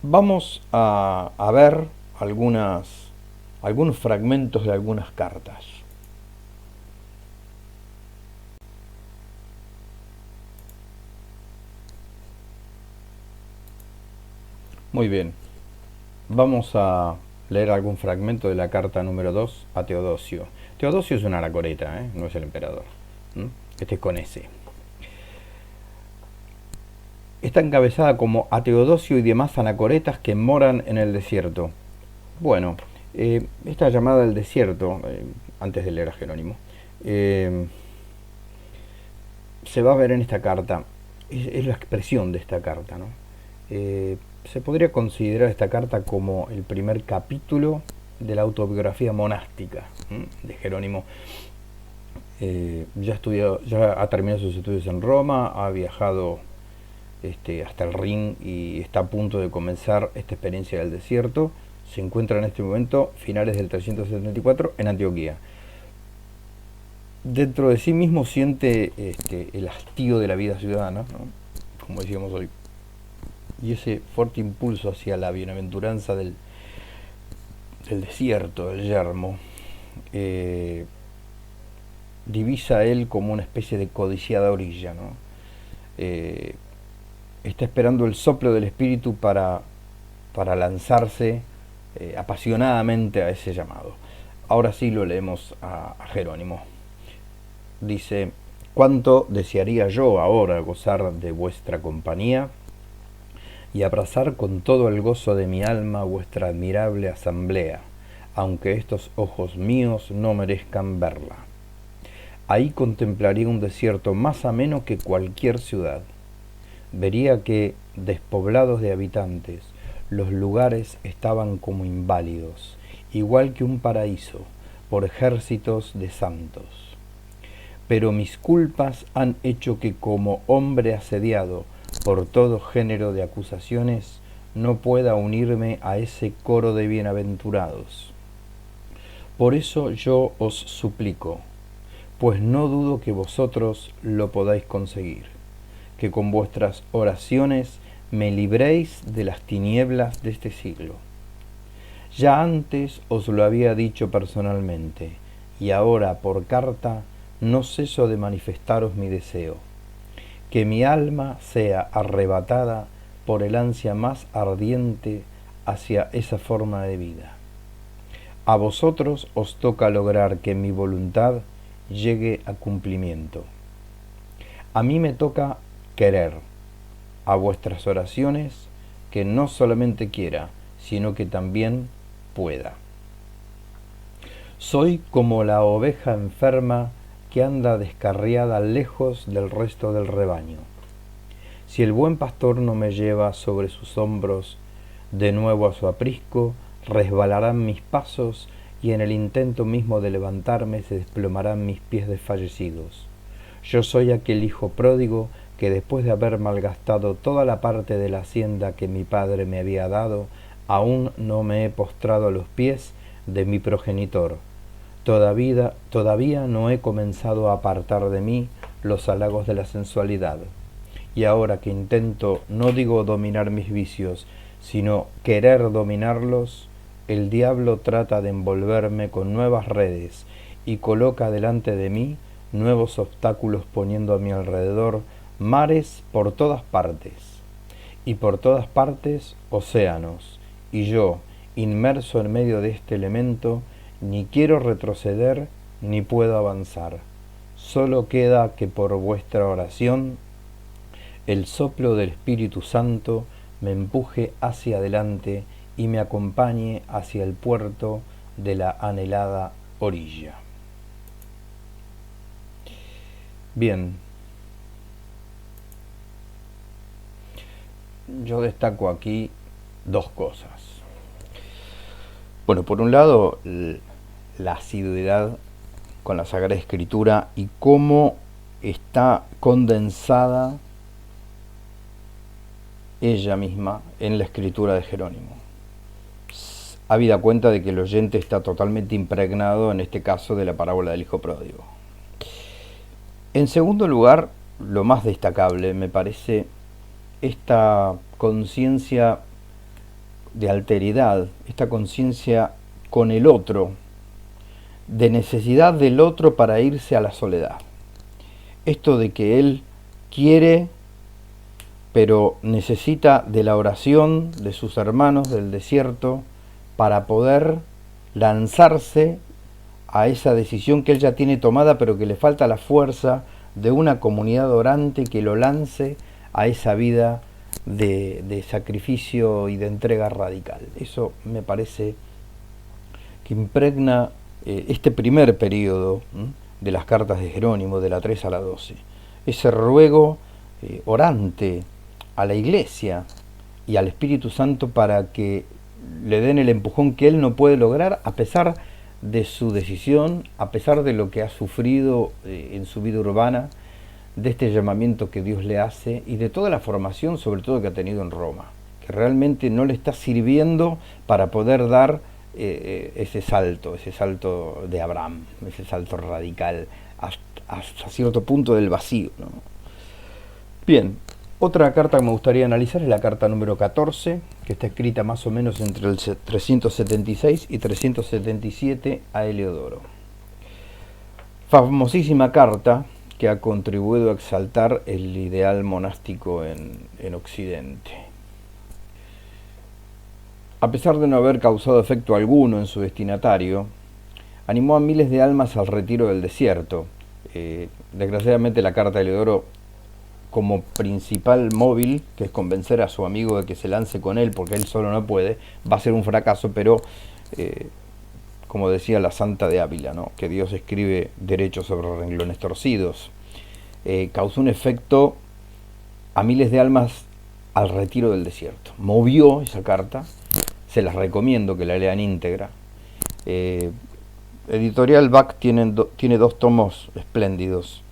vamos a ver algunos fragmentos de algunas cartas. Muy bien, vamos a leer algún fragmento de la carta número 2 a Teodosio. Teodosio es una anacoreta, no es el emperador. Este es con S. Está encabezada como a Teodosio y demás anacoretas que moran en el desierto. Bueno, esta llamada del desierto, antes de leer a Jerónimo, se va a ver en esta carta, es la expresión de esta carta, ¿no? Se podría considerar esta carta como el primer capítulo de la autobiografía monástica de Jerónimo. Ya ha terminado sus estudios en Roma, ha viajado hasta el Rin y está a punto de comenzar esta experiencia del desierto. Se encuentra en este momento, finales del 374, en Antioquía. Dentro de sí mismo siente el hastío de la vida ciudadana, ¿no? Como decíamos hoy, y ese fuerte impulso hacia la bienaventuranza del desierto, del yermo, divisa a él como una especie de codiciada orilla, ¿no? Está esperando el soplo del espíritu para lanzarse apasionadamente a ese llamado. Ahora sí lo leemos a Jerónimo. Dice: cuánto desearía yo ahora gozar de vuestra compañía y abrazar con todo el gozo de mi alma vuestra admirable asamblea, aunque estos ojos míos no merezcan verla. Ahí contemplaría un desierto más ameno que cualquier ciudad. Vería que, despoblados de habitantes, los lugares estaban como inválidos, igual que un paraíso, por ejércitos de santos. Pero mis culpas han hecho que, como hombre asediado por todo género de acusaciones, no pueda unirme a ese coro de bienaventurados. Por eso yo os suplico, pues no dudo que vosotros lo podáis conseguir, que con vuestras oraciones me libréis de las tinieblas de este siglo. Ya antes os lo había dicho personalmente, y ahora por carta no ceso de manifestaros mi deseo, que mi alma sea arrebatada por el ansia más ardiente hacia esa forma de vida. A vosotros os toca lograr que mi voluntad llegue a cumplimiento. A mí me toca querer, a vuestras oraciones, que no solamente quiera, sino que también pueda. Soy como la oveja enferma que anda descarriada lejos del resto del rebaño. Si el buen pastor no me lleva sobre sus hombros de nuevo a su aprisco, resbalarán mis pasos y en el intento mismo de levantarme se desplomarán mis pies desfallecidos. Yo soy aquel hijo pródigo que después de haber malgastado toda la parte de la hacienda que mi padre me había dado, aún no me he postrado a los pies de mi progenitor. Todavía no he comenzado a apartar de mí los halagos de la sensualidad. Y ahora que intento, no digo dominar mis vicios, sino querer dominarlos, el diablo trata de envolverme con nuevas redes y coloca delante de mí nuevos obstáculos, poniendo a mi alrededor mares por todas partes, y por todas partes océanos, y yo, inmerso en medio de este elemento, ni quiero retroceder ni puedo avanzar. Solo queda que por vuestra oración el soplo del Espíritu Santo me empuje hacia adelante y me acompañe hacia el puerto de la anhelada orilla. Bien, yo destaco aquí dos cosas. Bueno, por un lado, la asiduidad con la Sagrada Escritura y cómo está condensada ella misma en la escritura de Jerónimo. Habida cuenta de que el oyente está totalmente impregnado, en este caso, de la parábola del Hijo Pródigo. En segundo lugar, lo más destacable me parece esta conciencia de alteridad, esta conciencia con el otro, de necesidad del otro para irse a la soledad. Esto de que él quiere, pero necesita de la oración de sus hermanos del desierto para poder lanzarse a esa decisión que él ya tiene tomada, pero que le falta la fuerza de una comunidad orante que lo lance a esa vida de sacrificio y de entrega radical. Eso me parece que impregna este primer periodo de las cartas de Jerónimo, de la 3 a la 12. Ese ruego orante a la Iglesia y al Espíritu Santo para que le den el empujón que él no puede lograr a pesar de su decisión, a pesar de lo que ha sufrido en su vida urbana, de este llamamiento que Dios le hace y de toda la formación, sobre todo, que ha tenido en Roma, que realmente no le está sirviendo para poder dar ese salto de Abraham, ese salto radical hasta cierto punto del vacío, ¿no? Bien, otra carta que me gustaría analizar es la carta número 14, que está escrita más o menos entre el 376 y 377 a Heliodoro. Famosísima carta que ha contribuido a exaltar el ideal monástico en Occidente. A pesar de no haber causado efecto alguno en su destinatario, animó a miles de almas al retiro del desierto. Desgraciadamente la carta de Heliodoro, como principal móvil, que es convencer a su amigo de que se lance con él porque él solo no puede, va a ser un fracaso, pero como decía la Santa de Ávila, ¿no?, que Dios escribe derecho sobre renglones torcidos, causó un efecto a miles de almas al retiro del desierto. Movió esa carta, se las recomiendo que la lean íntegra. Editorial Bach tiene 2 tomos espléndidos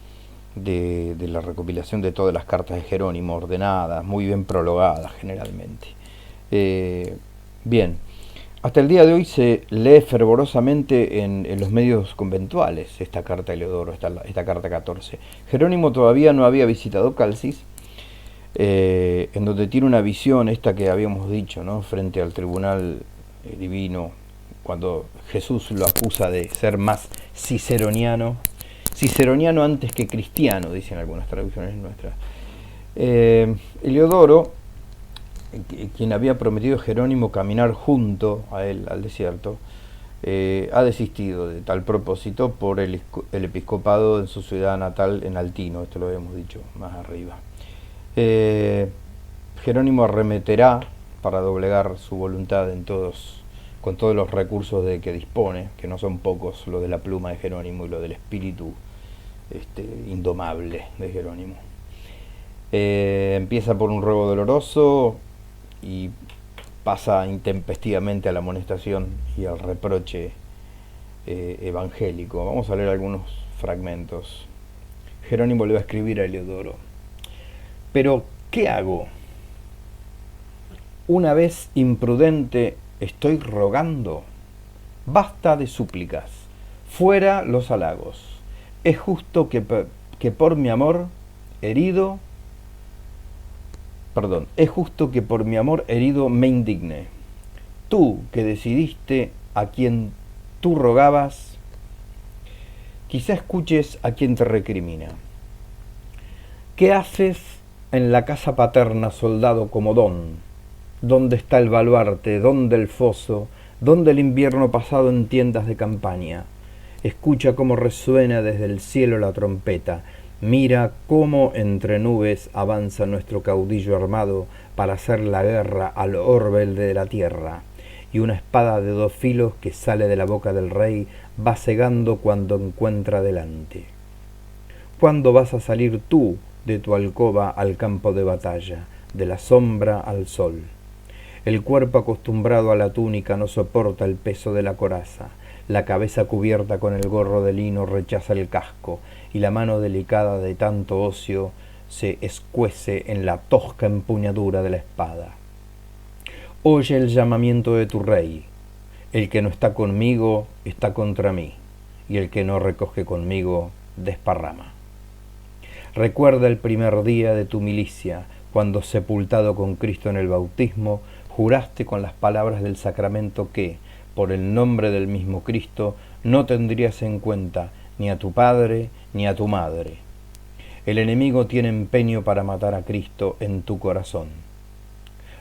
de la recopilación de todas las cartas de Jerónimo, ordenadas, muy bien prologadas generalmente. Bien, hasta el día de hoy se lee fervorosamente en los medios conventuales esta carta de Heliodoro, esta carta 14. Jerónimo todavía no había visitado Calcis, en donde tiene una visión, esta que habíamos dicho, ¿no?, frente al tribunal divino, cuando Jesús lo acusa de ser más ciceroniano antes que cristiano, dicen algunas traducciones nuestras. Heliodoro, quien había prometido a Jerónimo caminar junto a él al desierto, ha desistido de tal propósito por el episcopado en su ciudad natal en Altino. Esto lo habíamos dicho más arriba. Jerónimo arremeterá para doblegar su voluntad con todos los recursos de que dispone, que no son pocos, lo de la pluma de Jerónimo y lo del espíritu indomable de Jerónimo. Empieza por un ruego doloroso y pasa intempestivamente a la amonestación y al reproche evangélico. Vamos a leer algunos fragmentos. Jerónimo le va a escribir a Heliodoro: pero, ¿qué hago? Una vez imprudente estoy rogando. Basta de súplicas, fuera los halagos. Es justo que por mi amor herido me indigne. Tú que decidiste a quien tú rogabas, quizá escuches a quien te recrimina. ¿Qué haces en la casa paterna, soldado comodón? ¿Dónde está el baluarte? ¿Dónde el foso? ¿Dónde el invierno pasado en tiendas de campaña? Escucha cómo resuena desde el cielo la trompeta. Mira cómo entre nubes avanza nuestro caudillo armado para hacer la guerra al orbe de la tierra. Y una espada de 2 filos que sale de la boca del rey va cegando cuando encuentra delante. ¿Cuándo vas a salir tú de tu alcoba al campo de batalla, de la sombra al sol? El cuerpo acostumbrado a la túnica no soporta el peso de la coraza. la cabeza cubierta con el gorro de lino rechaza el casco, y la mano delicada de tanto ocio se escuece en la tosca empuñadura de la espada. Oye el llamamiento de tu rey. El que no está conmigo está contra mí, y el que no recoge conmigo desparrama. Recuerda el primer día de tu milicia, cuando sepultado con Cristo en el bautismo, juraste con las palabras del sacramento que, por el nombre del mismo Cristo, no tendrías en cuenta ni a tu padre ni a tu madre. El enemigo tiene empeño para matar a Cristo en tu corazón.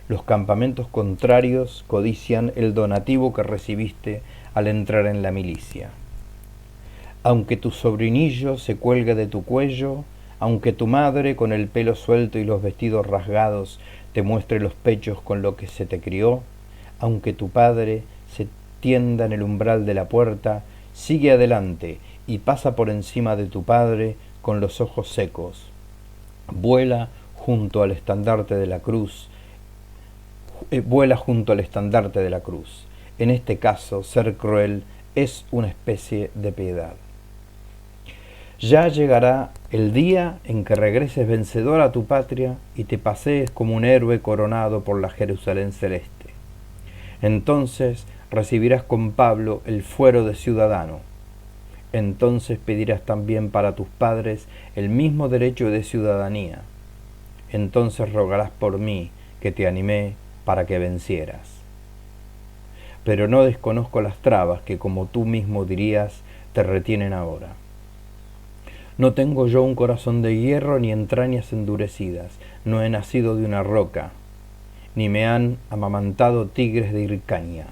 Los campamentos contrarios codician el donativo que recibiste al entrar en la milicia. Aunque tu sobrinillo se cuelgue de tu cuello, aunque tu madre con el pelo suelto y los vestidos rasgados te muestre los pechos con lo que se te crió, aunque tu padre se tienda en el umbral de la puerta, sigue adelante y pasa por encima de tu padre con los ojos secos. Vuela junto al estandarte de la cruz. Vuela junto al estandarte de la cruz. En este caso, ser cruel es una especie de piedad. Ya llegará el día en que regreses vencedor a tu patria y te pasees como un héroe coronado por la Jerusalén celeste. Entonces recibirás con Pablo el fuero de ciudadano. Entonces pedirás también para tus padres el mismo derecho de ciudadanía. Entonces rogarás por mí, que te animé para que vencieras. Pero no desconozco las trabas que, como tú mismo dirías, te retienen ahora. No tengo yo un corazón de hierro ni entrañas endurecidas, no he nacido de una roca, ni me han amamantado tigres de Hircania.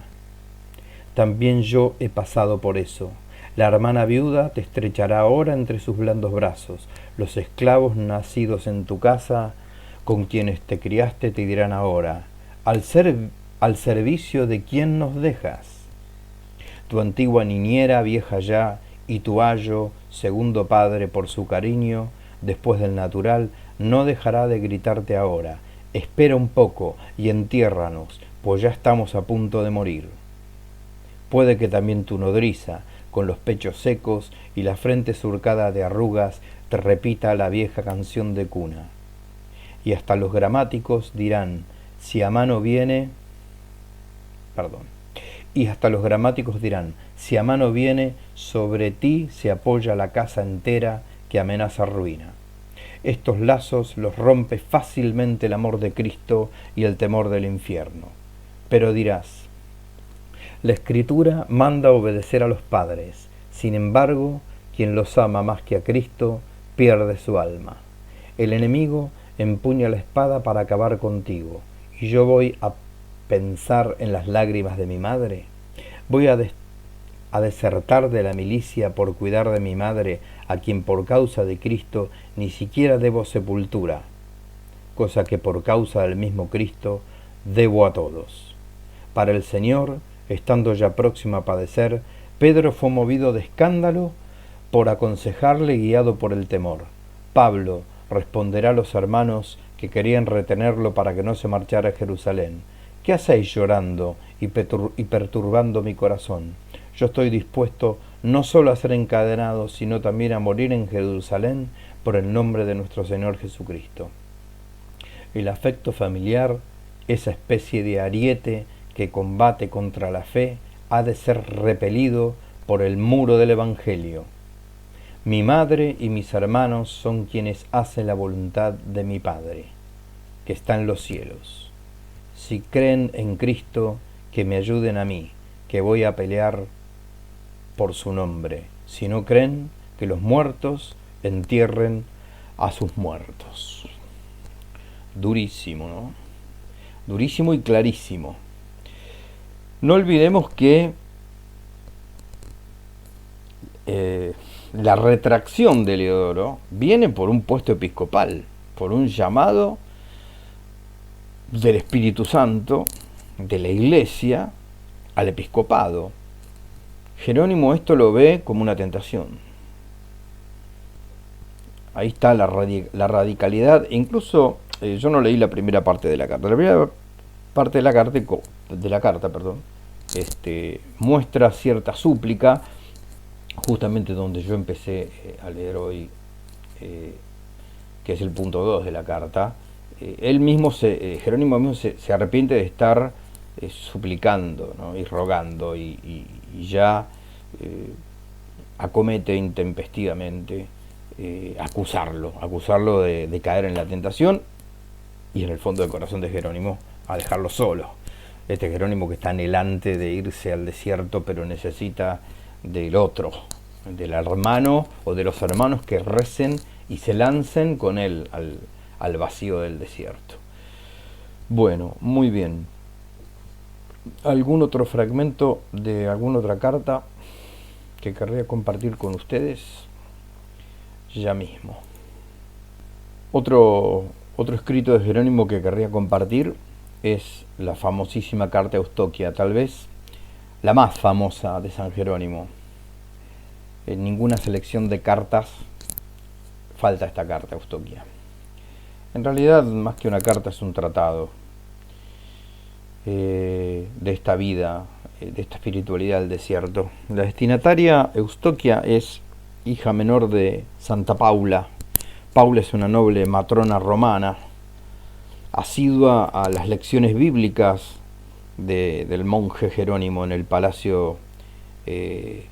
También yo he pasado por eso. La hermana viuda te estrechará ahora entre sus blandos brazos. Los esclavos nacidos en tu casa, con quienes te criaste, te dirán ahora, al servicio de quién nos dejas. Tu antigua niñera, vieja ya, y tu ayo, segundo padre por su cariño, después del natural, no dejará de gritarte ahora, espera un poco y entiérranos, pues ya estamos a punto de morir. Puede que también tu nodriza, con los pechos secos y la frente surcada de arrugas, te repita la vieja canción de cuna. Y hasta los gramáticos dirán, si a mano viene, sobre ti se apoya la casa entera que amenaza ruina. Estos lazos los rompe fácilmente el amor de Cristo y el temor del infierno. Pero dirás, la Escritura manda obedecer a los padres, sin embargo, quien los ama más que a Cristo, pierde su alma. El enemigo empuña la espada para acabar contigo, y yo voy a pensar en las lágrimas de mi madre. Voy a desertar de la milicia por cuidar de mi madre, a quien por causa de Cristo ni siquiera debo sepultura, cosa que por causa del mismo Cristo debo a todos. Para el Señor, estando ya próximo a padecer, Pedro fue movido de escándalo por aconsejarle guiado por el temor. Pablo responderá a los hermanos que querían retenerlo para que no se marchara a Jerusalén. ¿Qué hacéis llorando y perturbando mi corazón? Yo estoy dispuesto no solo a ser encadenado, sino también a morir en Jerusalén por el nombre de nuestro Señor Jesucristo. El afecto familiar, esa especie de ariete que combate contra la fe, ha de ser repelido por el muro del Evangelio. Mi madre y mis hermanos son quienes hacen la voluntad de mi Padre, que está en los cielos. Si creen en Cristo, que me ayuden a mí, que voy a pelear por su nombre. Si no creen, que los muertos entierren a sus muertos. Durísimo, ¿no? Durísimo y clarísimo. No olvidemos que la retracción de Leodoro viene por un puesto episcopal, por un llamado del Espíritu Santo, de la Iglesia, al episcopado. Jerónimo esto lo ve como una tentación. Ahí está la radicalidad. Incluso yo no leí la primera parte de la carta. La primera parte de la carta, muestra cierta súplica, justamente donde yo empecé a leer hoy, que es el punto 2 de la carta. Él mismo, Jerónimo mismo se arrepiente de estar suplicando, ¿no? Y rogando, y ya acomete intempestivamente acusarlo de caer en la tentación, y en el fondo del corazón de Jerónimo a dejarlo solo. Este Jerónimo que está anhelante de irse al desierto, pero necesita del otro, del hermano o de los hermanos que recen y se lancen con él al vacío del desierto. Bueno, muy bien. ¿Algún otro fragmento de alguna otra carta que querría compartir con ustedes? Ya mismo. Otro escrito de Jerónimo que querría compartir es la famosísima carta a Eustoquia, tal vez la más famosa de San Jerónimo. En ninguna selección de cartas falta esta carta a Eustoquia. En realidad, más que una carta, es un tratado de esta vida, de esta espiritualidad del desierto. La destinataria Eustoquia es hija menor de Santa Paula. Paula es una noble matrona romana, asidua a las lecciones bíblicas del monje Jerónimo en el palacio de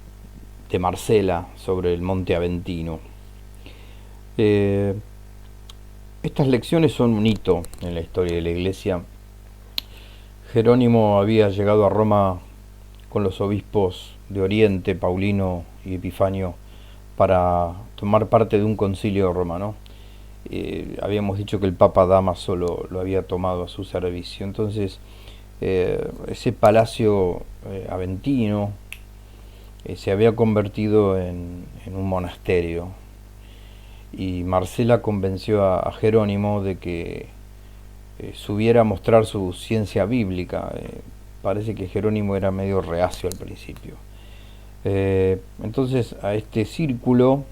Marcela sobre el monte Aventino. Estas lecciones son un hito en la historia de la Iglesia. Jerónimo había llegado a Roma con los obispos de Oriente, Paulino y Epifanio, para tomar parte de un concilio romano. Habíamos dicho que el Papa Dámaso lo había tomado a su servicio. Entonces, ese palacio aventino se había convertido en un monasterio, y Marcela convenció a Jerónimo de que subiera a mostrar su ciencia bíblica. Parece que Jerónimo era medio reacio al principio. Entonces, a este círculo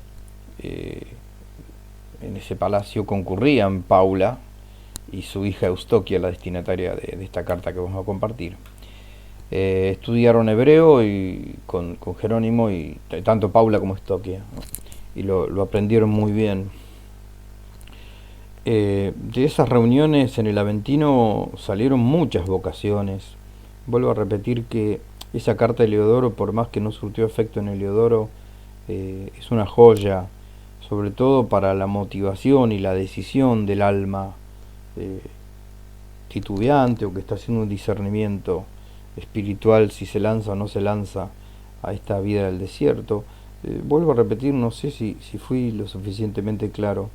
en ese palacio concurrían Paula y su hija Eustoquia, la destinataria de esta carta que vamos a compartir. Estudiaron hebreo con Jerónimo, y tanto Paula como Eustoquia, ¿no? Y lo aprendieron muy bien. De esas reuniones en el Aventino salieron muchas vocaciones. Vuelvo a repetir que esa carta de Heliodoro, por más que no surtió efecto en Heliodoro, es una joya, sobre todo para la motivación y la decisión del alma titubeante, o que está haciendo un discernimiento espiritual si se lanza o no se lanza a esta vida del desierto. Vuelvo a repetir, no sé si fui lo suficientemente claro.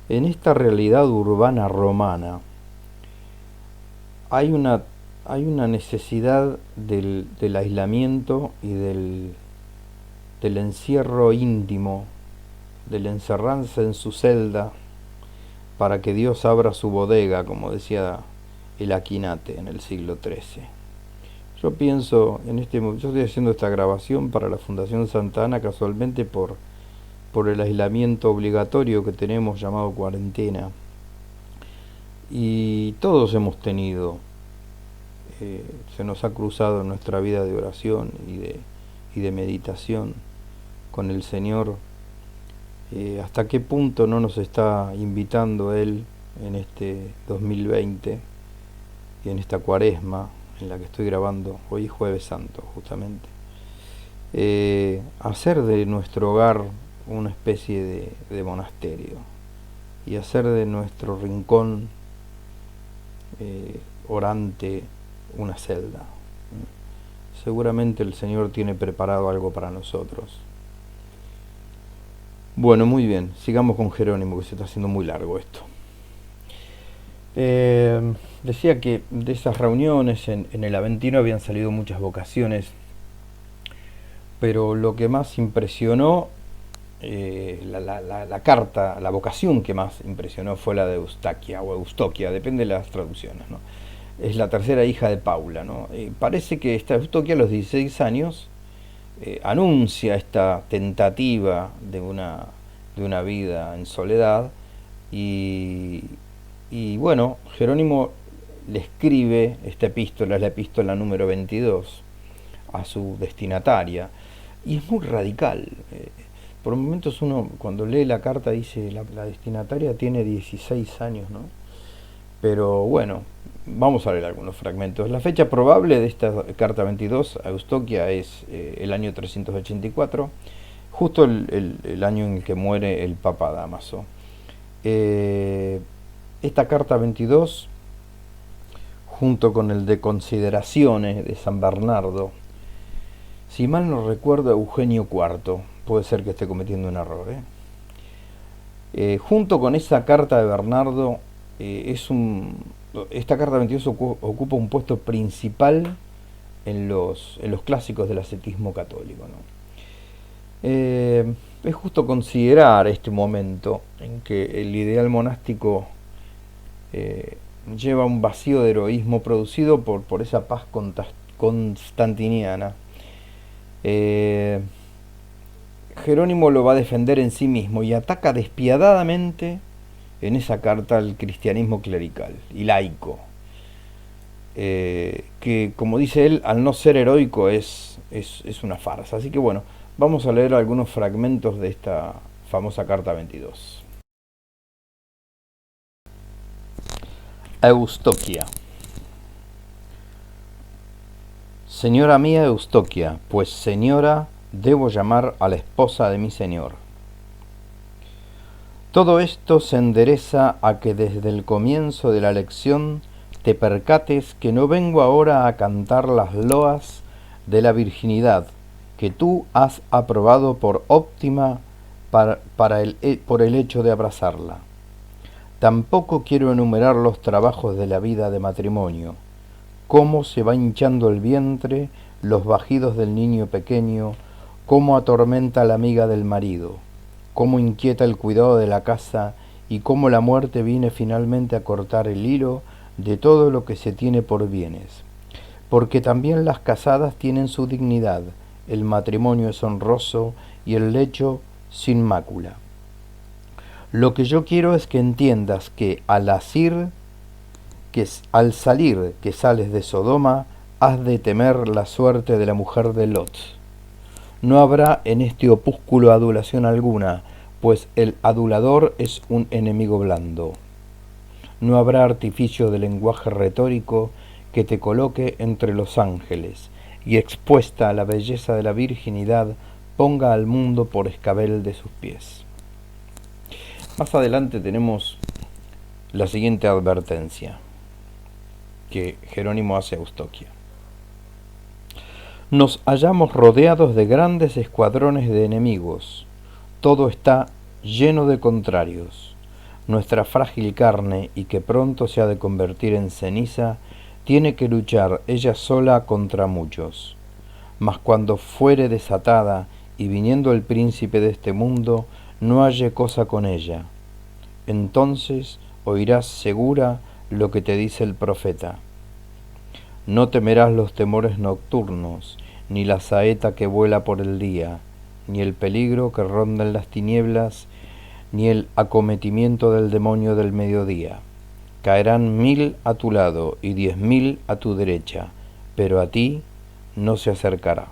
En esta realidad urbana romana hay una necesidad del aislamiento y del encierro íntimo, del encerrarse en su celda para que Dios abra su bodega, como decía el Aquinate en el siglo XIII. Yo pienso, yo estoy haciendo esta grabación para la Fundación Santa Ana casualmente por el aislamiento obligatorio que tenemos llamado cuarentena. Y todos hemos tenido, se nos ha cruzado en nuestra vida de oración y de meditación con el Señor, hasta qué punto no nos está invitando Él en este 2020 y en esta cuaresma en la que estoy grabando hoy, Jueves Santo justamente, hacer de nuestro hogar una especie de monasterio, y hacer de nuestro rincón orante una celda. Seguramente el Señor tiene preparado algo para nosotros. Bueno, muy bien, sigamos con Jerónimo, que se está haciendo muy largo esto. Decía que de esas reuniones en el Aventino habían salido muchas vocaciones, pero lo que más impresionó, la carta, la vocación que más impresionó fue la de Eustaquia o Eustoquia, depende de las traducciones, ¿no? Es la tercera hija de Paula, ¿no? Parece que esta Eustoquia a los 16 años anuncia esta tentativa de una vida en soledad, y bueno, Jerónimo le escribe esta epístola, es la epístola número 22, a su destinataria. Y es muy radical. Por momentos uno cuando lee la carta dice la destinataria tiene 16 años, ¿no? Pero bueno, vamos a leer algunos fragmentos. La fecha probable de esta carta 22 a Eustoquia es el año 384, justo el año en el que muere el Papa Dámaso. Esta carta 22, junto con el de Consideraciones de San Bernardo, si mal no recuerdo, Eugenio IV, puede ser que esté cometiendo un error, junto con esa carta de Bernardo, esta carta 22 ocupa un puesto principal en los clásicos del ascetismo católico, ¿no? Es justo considerar este momento en que el ideal monástico lleva un vacío de heroísmo producido por esa paz constantiniana. Jerónimo lo va a defender en sí mismo y ataca despiadadamente en esa carta al cristianismo clerical y laico, que como dice él, al no ser heroico es una farsa. Así que bueno, vamos a leer algunos fragmentos de esta famosa carta 22. Eustoquia. Señora mía Eustoquia, pues señora debo llamar a la esposa de mi señor. Todo esto se endereza a que desde el comienzo de la lección te percates que no vengo ahora a cantar las loas de la virginidad que tú has aprobado por óptima por el hecho de abrazarla. Tampoco quiero enumerar los trabajos de la vida de matrimonio, cómo se va hinchando el vientre, los bajidos del niño pequeño, cómo atormenta a la amiga del marido, cómo inquieta el cuidado de la casa y cómo la muerte viene finalmente a cortar el hilo de todo lo que se tiene por bienes. Porque también las casadas tienen su dignidad, el matrimonio es honroso y el lecho sin mácula. Lo que yo quiero es que entiendas que al salir que sales de Sodoma, has de temer la suerte de la mujer de Lot. No habrá en este opúsculo adulación alguna, pues el adulador es un enemigo blando. No habrá artificio de lenguaje retórico que te coloque entre los ángeles, y expuesta a la belleza de la virginidad, ponga al mundo por escabel de sus pies. Más adelante tenemos la siguiente advertencia que Jerónimo hace a Eustoquia. Nos hallamos rodeados de grandes escuadrones de enemigos. Todo está lleno de contrarios. Nuestra frágil carne, y que pronto se ha de convertir en ceniza, tiene que luchar ella sola contra muchos. Mas cuando fuere desatada, y viniendo el príncipe de este mundo, no halle cosa con ella. Entonces oirás segura lo que te dice el profeta. No temerás los temores nocturnos, ni la saeta que vuela por el día, ni el peligro que ronda en las tinieblas, ni el acometimiento del demonio del mediodía. Caerán 1000 a tu lado y 10.000 a tu derecha, pero a ti no se acercará.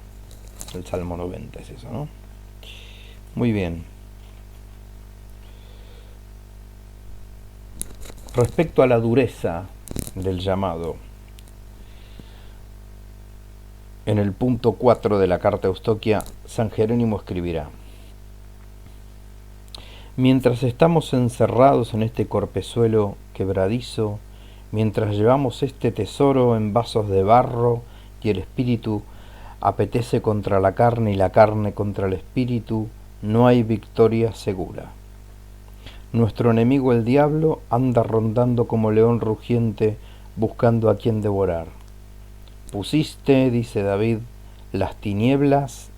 El Salmo 90 es eso, ¿no? Muy bien. Respecto a la dureza del llamado, en el punto 4 de la carta a Eustoquia, San Jerónimo escribirá: mientras estamos encerrados en este corpezuelo quebradizo, mientras llevamos este tesoro en vasos de barro y el espíritu apetece contra la carne y la carne contra el espíritu, no hay victoria segura. Nuestro enemigo el diablo anda rondando como león rugiente buscando a quien devorar. Pusiste, dice David, las tinieblas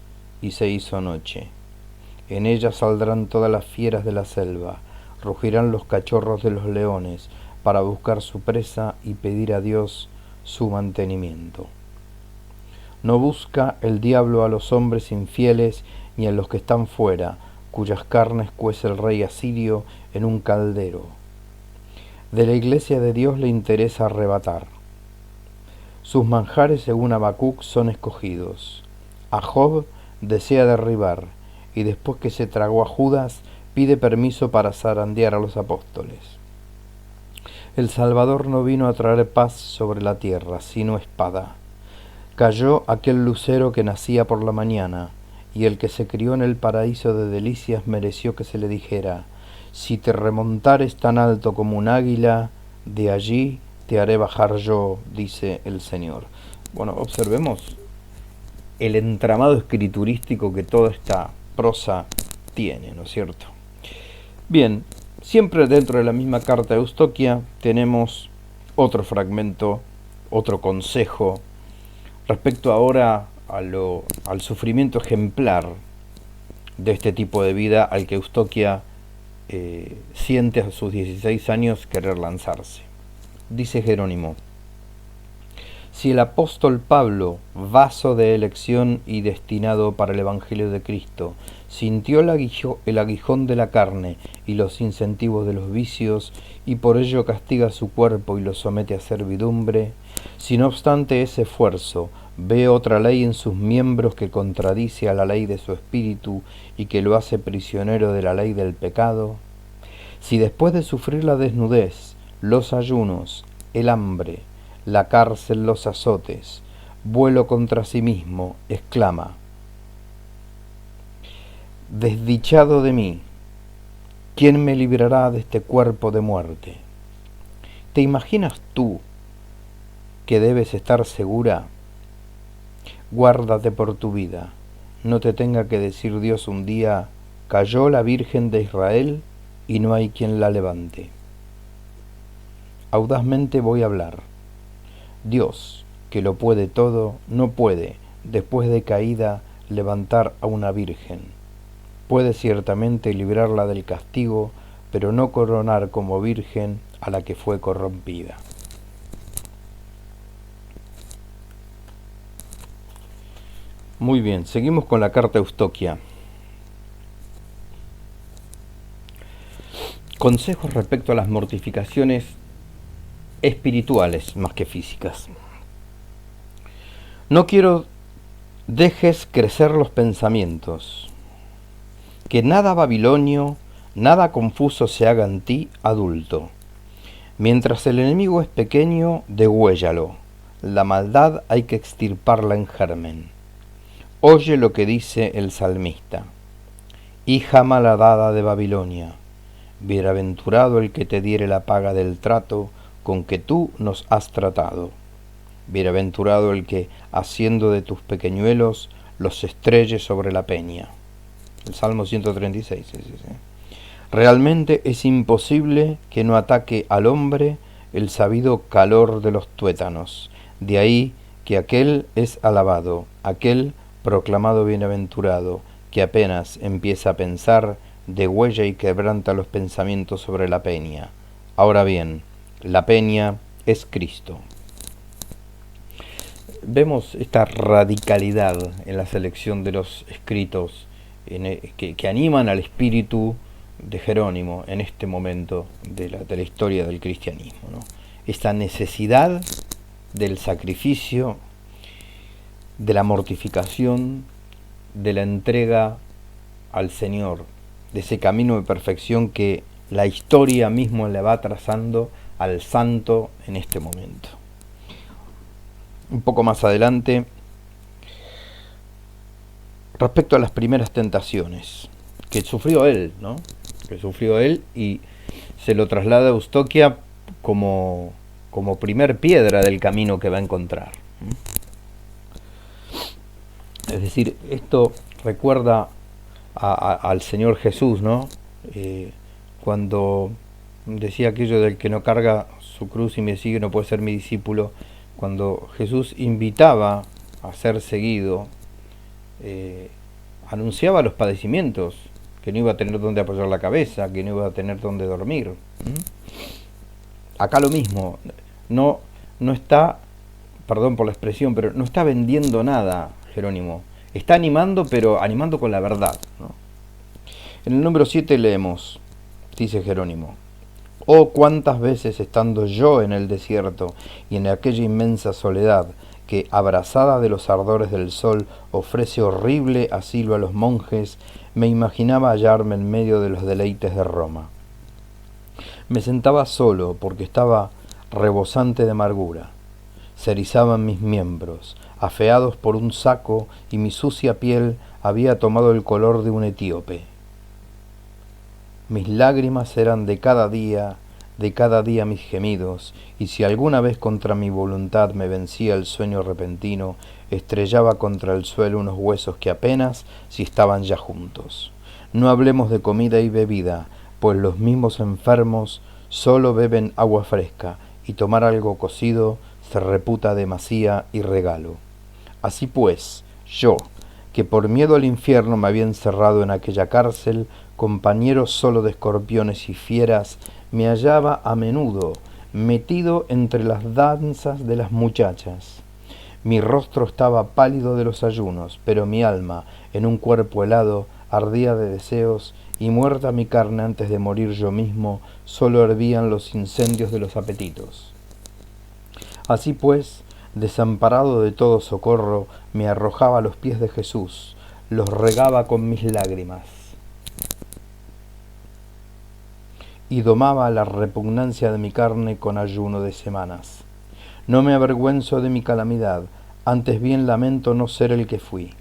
y se hizo noche. En ellas saldrán todas las fieras de la selva, rugirán los cachorros de los leones para buscar su presa y pedir a Dios su mantenimiento. No busca el diablo a los hombres infieles ni a los que están fuera, cuyas carnes cuece el rey asirio en un caldero. De la iglesia de Dios le interesa arrebatar. Sus manjares, según Habacuc, son escogidos. A Job desea derribar, y después que se tragó a Judas, pide permiso para zarandear a los apóstoles. El Salvador no vino a traer paz sobre la tierra, sino espada. Cayó aquel lucero que nacía por la mañana, y el que se crió en el paraíso de delicias mereció que se le dijera: si te remontares tan alto como un águila, de allí te haré bajar yo, dice el Señor. Bueno, observemos el entramado escriturístico que toda esta prosa tiene, ¿no es cierto? Bien, siempre dentro de la misma carta de Eustoquia tenemos otro fragmento, otro consejo, respecto ahora al sufrimiento ejemplar de este tipo de vida al que Eustoquia siente a sus 16 años querer lanzarse. Dice Jerónimo: si el apóstol Pablo, vaso de elección y destinado para el Evangelio de Cristo, sintió el aguijón de la carne y los incentivos de los vicios, y por ello castiga su cuerpo y lo somete a servidumbre, si no obstante ese esfuerzo ve otra ley en sus miembros que contradice a la ley de su espíritu y que lo hace prisionero de la ley del pecado, si después de sufrir la desnudez, los ayunos, el hambre, la cárcel, los azotes, vuelo contra sí mismo, exclama: desdichado de mí, ¿quién me librará de este cuerpo de muerte? ¿Te imaginas tú que debes estar segura? Guárdate por tu vida, no te tenga que decir Dios un día: cayó la Virgen de Israel y no hay quien la levante. Audazmente voy a hablar. Dios, que lo puede todo, no puede, después de caída, levantar a una virgen. Puede ciertamente librarla del castigo, pero no coronar como virgen a la que fue corrompida. Muy bien, seguimos con la carta Eustoquia. Consejos respecto a las mortificaciones espirituales más que físicas. No quiero dejes crecer los pensamientos, que nada babilonio, nada confuso se haga en ti, adulto. Mientras el enemigo es pequeño, degüéllalo. La maldad hay que extirparla en germen. Oye lo que dice el salmista: hija malhadada de Babilonia, bienaventurado el que te diere la paga del trato con que tú nos has tratado. Bienaventurado el que, haciendo de tus pequeñuelos, los estrelle sobre la peña. El Salmo 136. Sí. Realmente es imposible que no ataque al hombre el sabido calor de los tuétanos. De ahí que aquel es alabado, aquel proclamado bienaventurado, que apenas empieza a pensar, degüella y quebranta los pensamientos sobre la peña. Ahora bien, la peña es Cristo. Vemos esta radicalidad en la selección de los escritos que animan al espíritu de Jerónimo en este momento de la historia del cristianismo, ¿no? Esta necesidad del sacrificio, de la mortificación, de la entrega al Señor, de ese camino de perfección que la historia mismo le va trazando al santo en este momento. Un poco más adelante, respecto a las primeras tentaciones que sufrió él, ¿no? Que sufrió él y se lo traslada a Eustoquia como primer piedra del camino que va a encontrar. Es decir, esto recuerda al Señor Jesús, ¿no? Cuando decía aquello del que no carga su cruz y me sigue no puede ser mi discípulo, cuando Jesús invitaba a ser seguido, anunciaba los padecimientos, que no iba a tener dónde apoyar la cabeza, que no iba a tener dónde dormir. Acá lo mismo, no está, perdón por la expresión, pero no está vendiendo nada Jerónimo, está animando, pero animando con la verdad, ¿no? En el número 7 leemos, dice Jerónimo: oh, cuántas veces estando yo en el desierto y en aquella inmensa soledad, que, abrasada de los ardores del sol, ofrece horrible asilo a los monjes, me imaginaba hallarme en medio de los deleites de Roma. Me sentaba solo porque estaba rebosante de amargura. Se erizaban mis miembros, afeados por un saco, y mi sucia piel había tomado el color de un etíope. Mis lágrimas eran de cada día mis gemidos, y si alguna vez contra mi voluntad me vencía el sueño repentino, estrellaba contra el suelo unos huesos que apenas si estaban ya juntos. No hablemos de comida y bebida, pues los mismos enfermos solo beben agua fresca, y tomar algo cocido se reputa demasía y regalo. Así pues, yo, que por miedo al infierno me había encerrado en aquella cárcel, compañero solo de escorpiones y fieras, me hallaba a menudo metido entre las danzas de las muchachas. Mi rostro estaba pálido de los ayunos, pero mi alma, en un cuerpo helado, ardía de deseos, y muerta mi carne antes de morir yo mismo, solo hervían los incendios de los apetitos. Así pues, desamparado de todo socorro, me arrojaba a los pies de Jesús, los regaba con mis lágrimas, y domaba la repugnancia de mi carne con ayuno de semanas. No me avergüenzo de mi calamidad, antes bien lamento no ser el que fui.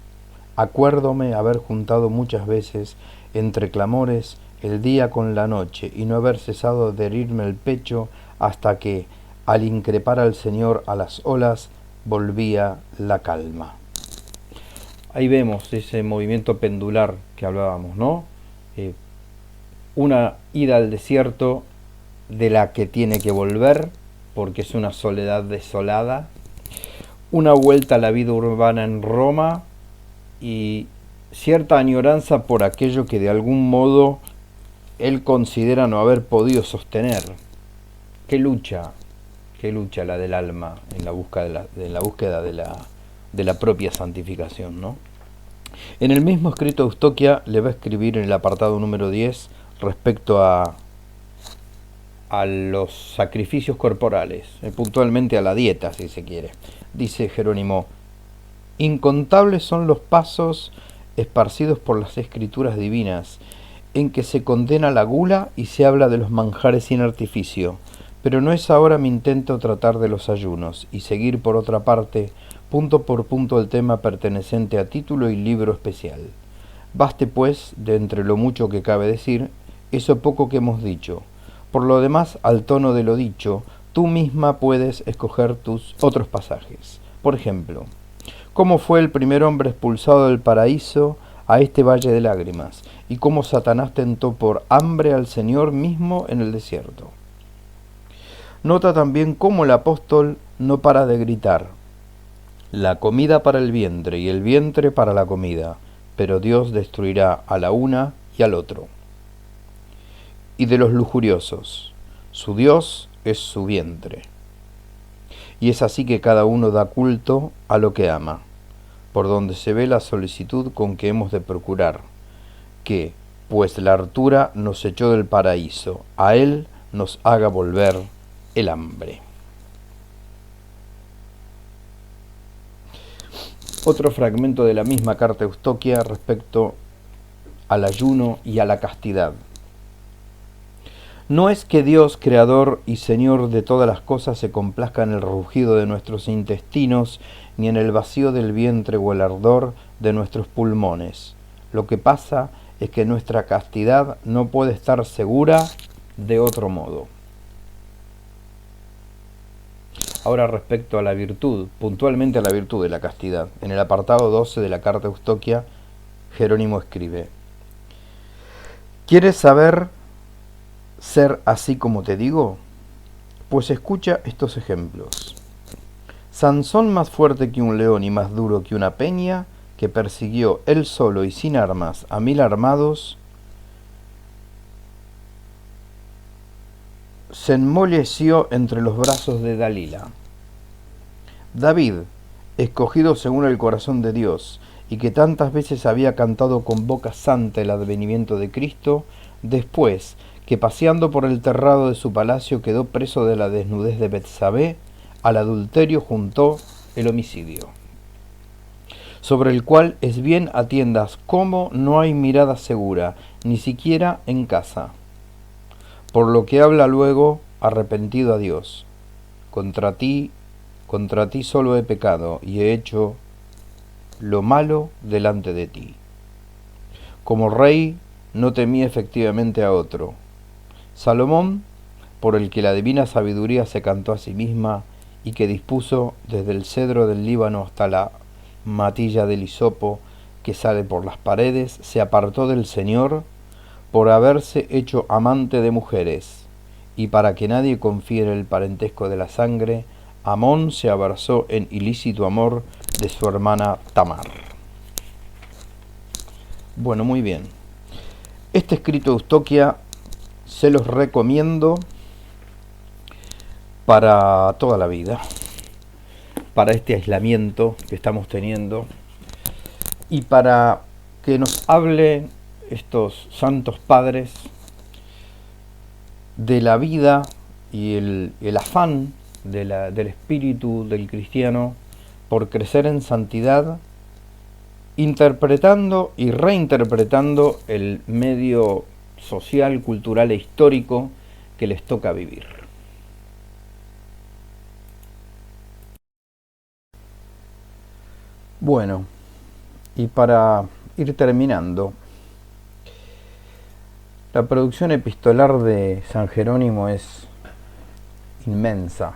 Acuérdome haber juntado muchas veces, entre clamores, el día con la noche, y no haber cesado de herirme el pecho hasta que, al increpar al Señor a las olas, volvía la calma. Ahí vemos ese movimiento pendular que hablábamos, ¿no? Una ida al desierto de la que tiene que volver, porque es una soledad desolada, una vuelta a la vida urbana en Roma y cierta añoranza por aquello que de algún modo él considera no haber podido sostener. Qué lucha la del alma en la búsqueda de la propia santificación, ¿no? En el mismo escrito Eustoquia le va a escribir en el apartado número 10 respecto a los sacrificios corporales, puntualmente a la dieta, si se quiere. Dice Jerónimo: incontables son los pasos esparcidos por las escrituras divinas, en que se condena la gula y se habla de los manjares sin artificio, pero no es ahora mi intento tratar de los ayunos, y seguir por otra parte, punto por punto, el tema perteneciente a título y libro especial. Baste, pues, de entre lo mucho que cabe decir, eso poco que hemos dicho. Por lo demás, al tono de lo dicho, tú misma puedes escoger tus otros pasajes. Por ejemplo, cómo fue el primer hombre expulsado del paraíso a este valle de lágrimas, y cómo Satanás tentó por hambre al Señor mismo en el desierto. Nota también cómo el apóstol no para de gritar: la comida para el vientre y el vientre para la comida, pero Dios destruirá a la una y al otro. Y de los lujuriosos, su Dios es su vientre. Y es así que cada uno da culto a lo que ama, por donde se ve la solicitud con que hemos de procurar que, pues la hartura nos echó del paraíso, a él nos haga volver el hambre. Otro fragmento de la misma carta Eustoquia respecto al ayuno y a la castidad. No es que Dios, creador y Señor de todas las cosas, se complazca en el rugido de nuestros intestinos, ni en el vacío del vientre o el ardor de nuestros pulmones. Lo que pasa es que nuestra castidad no puede estar segura de otro modo. Ahora respecto a la virtud, puntualmente a la virtud de la castidad. En el apartado 12 de la carta Eustoquia, Jerónimo escribe: ¿quieres saber ser así como te digo? Pues escucha estos ejemplos. Sansón, más fuerte que un león y más duro que una peña, que persiguió él solo y sin armas a 1000 armados, se enmolleció entre los brazos de Dalila. David, escogido según el corazón de Dios, y que tantas veces había cantado con boca santa el advenimiento de Cristo, después que paseando por el terrado de su palacio quedó preso de la desnudez de Betsabé, al adulterio juntó el homicidio, sobre el cual es bien atiendas cómo no hay mirada segura, ni siquiera en casa, por lo que habla luego arrepentido a Dios. Contra ti solo he pecado y he hecho lo malo delante de ti. Como rey no temí efectivamente a otro. Salomón, por el que la divina sabiduría se cantó a sí misma y que dispuso desde el cedro del Líbano hasta la matilla del hisopo que sale por las paredes, se apartó del Señor por haberse hecho amante de mujeres, y para que nadie confiere el parentesco de la sangre, Amón se abrazó en ilícito amor de su hermana Tamar. Bueno, muy bien. Este escrito de Eustoquia se los recomiendo para toda la vida, para este aislamiento que estamos teniendo y para que nos hable estos santos padres de la vida y el afán del espíritu del cristiano por crecer en santidad, interpretando y reinterpretando el medio social, cultural e histórico que les toca vivir. Bueno, y para ir terminando, la producción epistolar de San Jerónimo es inmensa.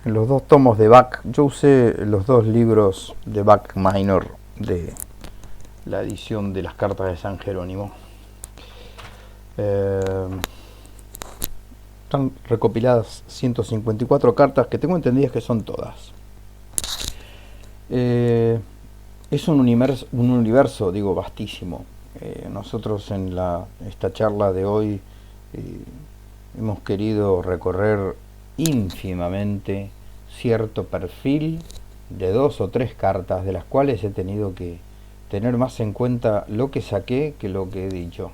En los dos tomos de Bach, yo usé los dos libros de Bach Minor de la edición de las cartas de San Jerónimo. Están recopiladas 154 cartas que tengo entendidas que son todas. Es un universo, digo, vastísimo. Nosotros en esta charla de hoy hemos querido recorrer ínfimamente cierto perfil de 2 o 3 cartas, de las cuales he tenido que tener más en cuenta lo que saqué que lo que he dicho,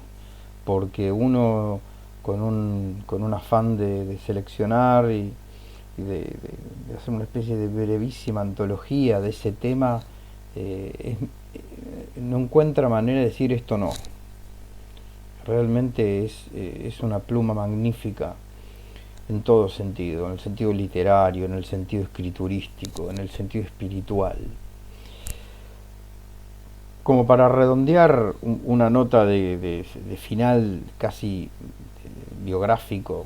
porque uno con un afán de seleccionar y de hacer una especie de brevísima antología de ese tema, no encuentra manera de decir esto no. Realmente es una pluma magnífica en todo sentido, en el sentido literario, en el sentido escriturístico, en el sentido espiritual. Como para redondear una nota de final casi biográfico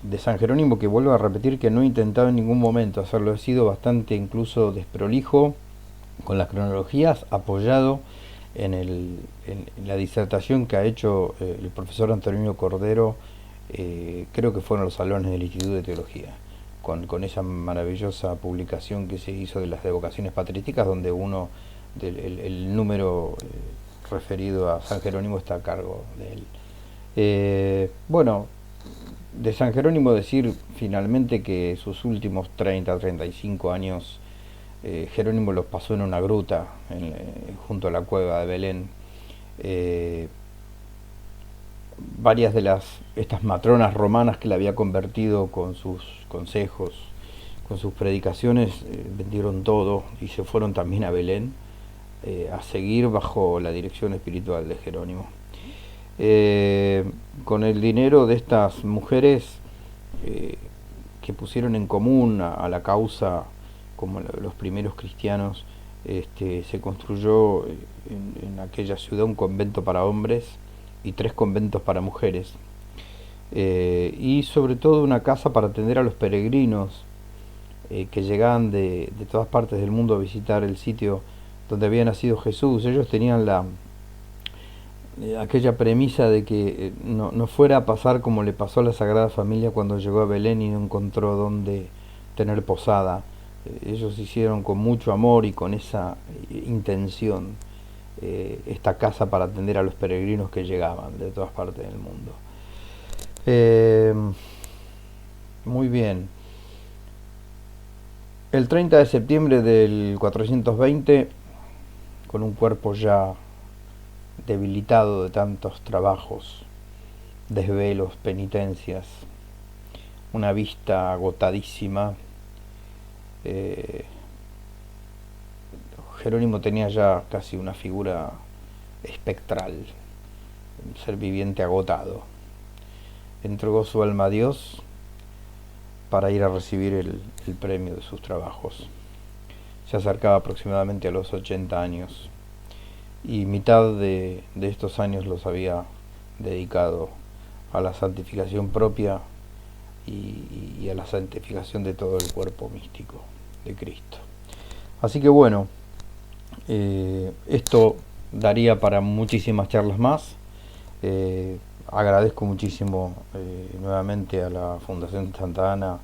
de San Jerónimo, que vuelvo a repetir que no he intentado en ningún momento hacerlo, he sido bastante incluso desprolijo con las cronologías, apoyado en la disertación que ha hecho el profesor Antonio Cordero, creo que fueron los salones del Instituto de Teología, con esa maravillosa publicación que se hizo de las devocaciones patrísticas, donde el número referido a San Jerónimo está a cargo de él. Bueno, de San Jerónimo decir finalmente que sus últimos 30-35 años Jerónimo los pasó en una gruta junto a la cueva de Belén. Varias de estas matronas romanas que le había convertido con sus consejos, con sus predicaciones, vendieron todo y se fueron también a Belén a seguir bajo la dirección espiritual de Jerónimo. Con el dinero de estas mujeres que pusieron en común a la causa, como los primeros cristianos, se construyó en aquella ciudad un convento para hombres y 3 conventos para mujeres, y sobre todo una casa para atender a los peregrinos que llegaban de todas partes del mundo a visitar el sitio donde había nacido Jesús. Ellos tenían aquella premisa de que no fuera a pasar como le pasó a la Sagrada Familia cuando llegó a Belén y no encontró dónde tener posada. Ellos hicieron con mucho amor y con esa intención esta casa para atender a los peregrinos que llegaban de todas partes del mundo. Muy bien. El 30 de septiembre del 420, con un cuerpo ya debilitado de tantos trabajos, desvelos, penitencias, una vista agotadísima, Jerónimo tenía ya casi una figura espectral, un ser viviente agotado. Entregó su alma a Dios para ir a recibir el premio de sus trabajos. Se acercaba aproximadamente a los 80 años y mitad de estos años los había dedicado a la santificación propia y a la santificación de todo el cuerpo místico de Cristo. Así que bueno, esto daría para muchísimas charlas más. Agradezco muchísimo nuevamente a la Fundación Santa Ana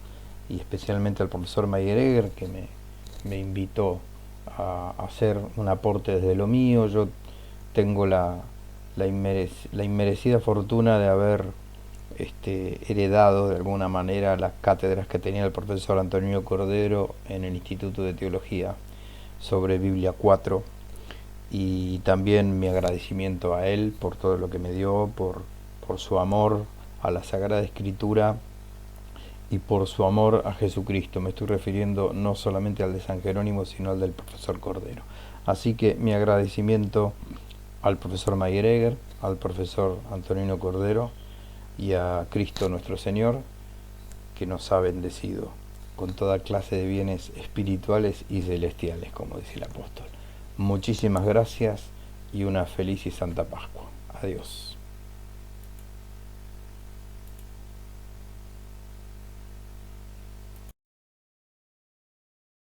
y especialmente al profesor Mayer que me invitó a hacer un aporte desde lo mío. Yo tengo la inmerecida fortuna de haber heredado de alguna manera las cátedras que tenía el profesor Antonio Cordero en el Instituto de Teología sobre Biblia 4, y también mi agradecimiento a él por todo lo que me dio, por su amor a la Sagrada Escritura y por su amor a Jesucristo. Me estoy refiriendo no solamente al de San Jerónimo, sino al del profesor Cordero. Así que mi agradecimiento al profesor Mayer, al profesor Antonino Cordero y a Cristo nuestro Señor, que nos ha bendecido con toda clase de bienes espirituales y celestiales, como dice el apóstol. Muchísimas gracias y una feliz y santa Pascua. Adiós.